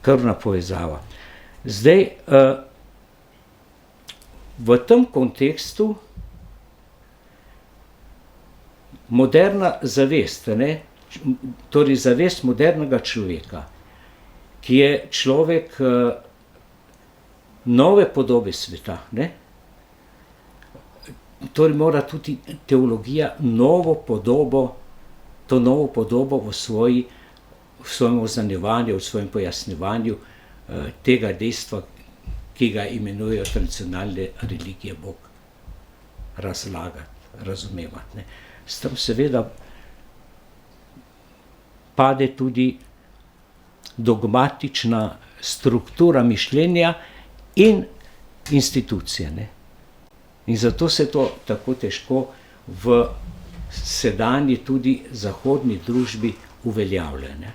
S2: Krvna povezava. Zdaj, v tem kontekstu moderna zavest, ne, torej zavest modernega človeka, ki je človek nove podobe sveta, ne, torej mora tudi teologija to novo podobo v svojem oznanjevanju, v svojem pojasnjevanju tega dejstva, ki ga imenujejo tradicionalne religije, Bog razlagati, razumevati, ne. S tem seveda pade tudi dogmatična struktura mišljenja in institucije, ne. In zato se to tako težko v sedanji tudi zahodni družbi uveljavlja, ne.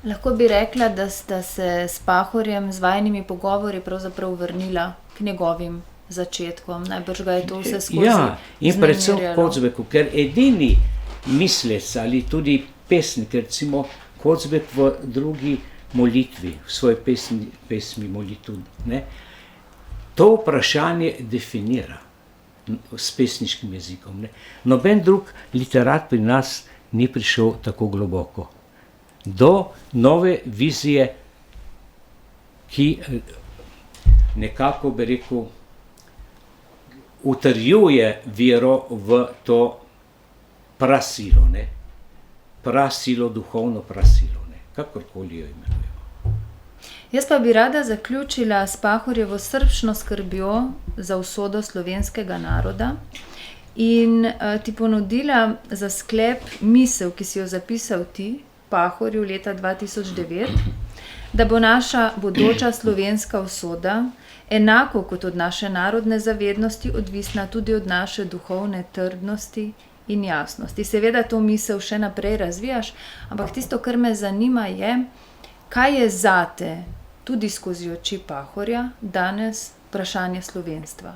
S1: Lahko bi rekla, da sta se s Pahorjem, z vajinimi pogovori pravzaprav vrnila k njegovim začetkom. Najbrž ga je to vse skozi
S2: Ja, in predvsem
S1: vznemirjalo.
S2: Kocbeku, ker edini mislec ali tudi pesnik, recimo Kocbek v drugi molitvi, v svoji pesmi molitev, ne, to vprašanje definira s pesniškim jezikom, ne. Noben drug literat pri nas ni prišel tako globoko do nove vizije, ki nekako, bi rekel, utrjuje vero v to prasilo, ne. Prasilo, duhovno prasilo, ne, kakorkoli jo imenujemo.
S1: Jaz pa bi rada zaključila s Pahorjevo srčno skrbjo za usodo slovenskega naroda in ti ponudila za sklep misel, ki si jo zapisal ti Pahorju leta 2009, da bo naša bodoča slovenska usoda, enako kot od naše narodne zavednosti, odvisna tudi od naše duhovne trdnosti in jasnosti. Seveda to misel še naprej razvijaš, ampak tisto, kar me zanima, je, kaj je zate, tudi skozi oči Pahorja, danes vprašanje slovenstva.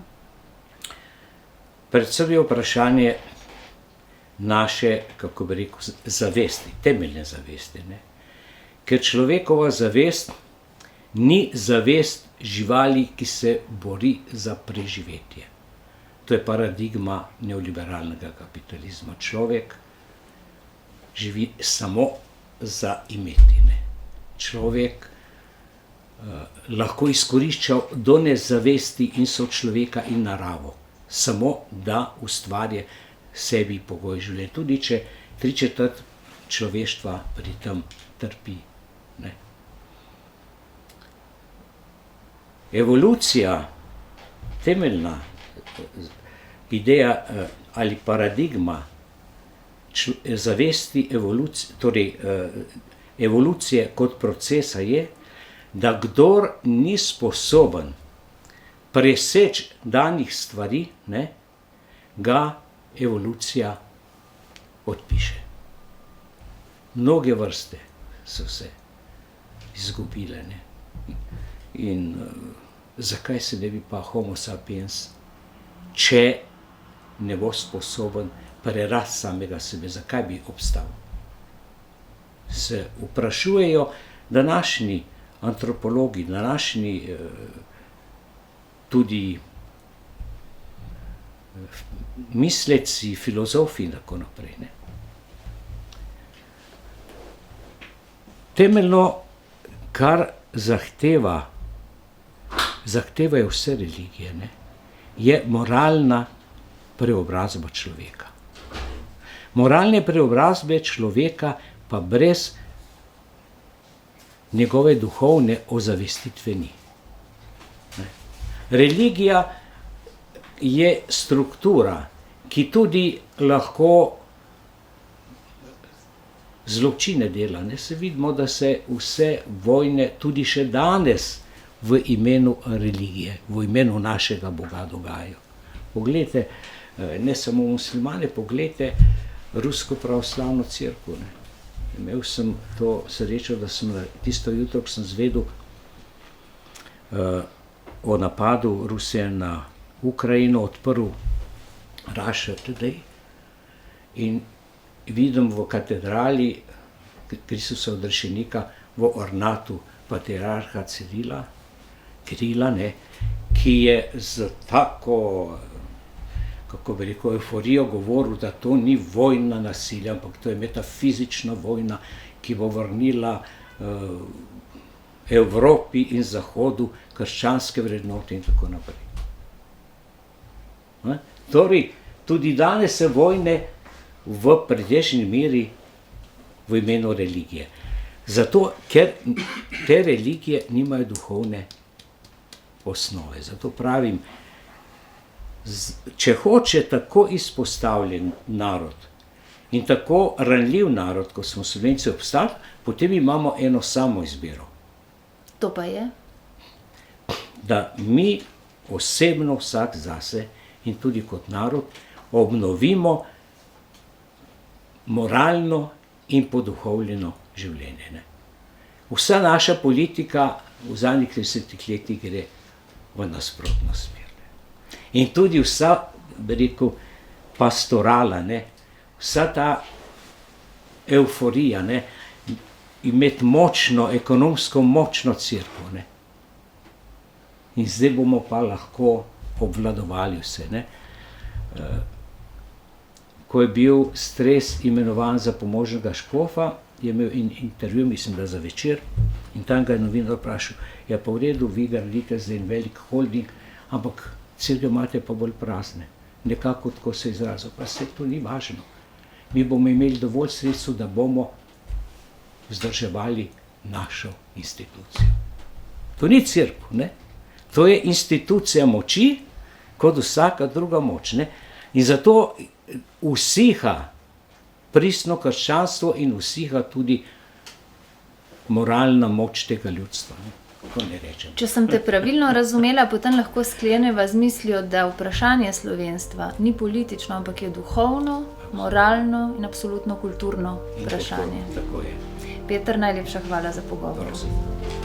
S2: Predvsem je vprašanje naše, kako bi rekel, zavesti, temeljne zavesti. Ne? Ker človekova zavest ni zavest živali, ki se bori za preživetje. To je paradigma neoliberalnega kapitalizma. Človek živi samo za imetine. Človek lahko izkorišča do nezavesti in sočloveka in naravo, samo da ustvarja sebi pogoj življenja. Tudi če 3/4 človeštva pri tem trpi. Ne? Evolucija, temeljna ideja ali paradigma zavesti evolucije, torej evolucije kot procesa je, da kdor ni sposoben preseči danih stvari, ne, ga evolucija odpiše. Mnoge vrste so se izgubile. Ne. In zakaj se ne bi pa Homo sapiens, če ne bo sposoben prerasti samega sebe, zakaj bi obstal? Se vprašujejo današnji antropologi, današnji tudi misleci, filozofi in tako naprej. Ne. Temeljno, kar zahtevajo vse religije, ne, je moralna preobrazba človeka. Moralne preobrazbe človeka pa brez njegove duhovne ozavestitve ni. Religija je struktura, ki tudi lahko zločine dela. Ne? Se vidimo, da se vse vojne tudi še danes v imenu religije, v imenu našega Boga dogajajo. Poglejte, ne samo muslimane, poglejte Rusko pravoslavno cerkev. Imel sem to srečo, da sem tisto jutro, ko sem zvedel o napadu Rusije na Ukrajino, odprl Russia Today in vidim v katedrali Kristusa odrešenika v ornatu patriarha Kirila, ne, ki je z tako, kako bi rekel, euforijo govoril, da to ni vojna nasilja, ampak to je metafizična vojna, ki bo vrnila Evropi in Zahodu krščanske vrednote in tako naprej. Ne? Torej, tudi danes se vojne v pretežni meri v imenu religije. Zato, ker te religije nimajo duhovne osnove. Zato pravim, če hoče tako izpostavljen narod in tako ranljiv narod, kot smo Slovenci obstali, potem imamo eno samo izbiro.
S1: To pa je?
S2: Da mi osebno vsak zase in tudi kot narod obnovimo moralno in poduhovljeno življenje. Ne? Vsa naša politika v zadnjih 30 letih gre v nasprotno smer. In tudi vsa, bi rekel, pastorala, ne? Vsa ta euforija, ne? Imeti močno, ekonomsko močno cerkev. Ne? In zdaj bomo pa lahko obvladovali vse. Ne? Ko je bil Stres imenovan za pomožnega škofa, je imel intervju, mislim, da za Večer, in tam ga je novinar vprašal, ja pa v redu, vi gradite zdaj en velik holding, ampak cerkev imate pa bolj prazne. Nekako tako se je izrazil, pa se to ni važno. Mi bomo imeli dovolj sredstev, da bomo vzdrževali našo institucijo. To ni cerkev, ne? To je institucija moči, kot vsaka druga moč. Ne? In zato usiha pristno krščanstvo in usiha tudi moralna moč tega ljudstva. Ne? Kako ne rečem.
S1: Če sem te pravilno razumela, potem lahko skleneva z mislijo, da vprašanje slovenstva ni politično, ampak je duhovno, moralno in absolutno kulturno vprašanje.
S2: Tako je.
S1: Peter, najlepša hvala za pogovor.
S2: Prosim.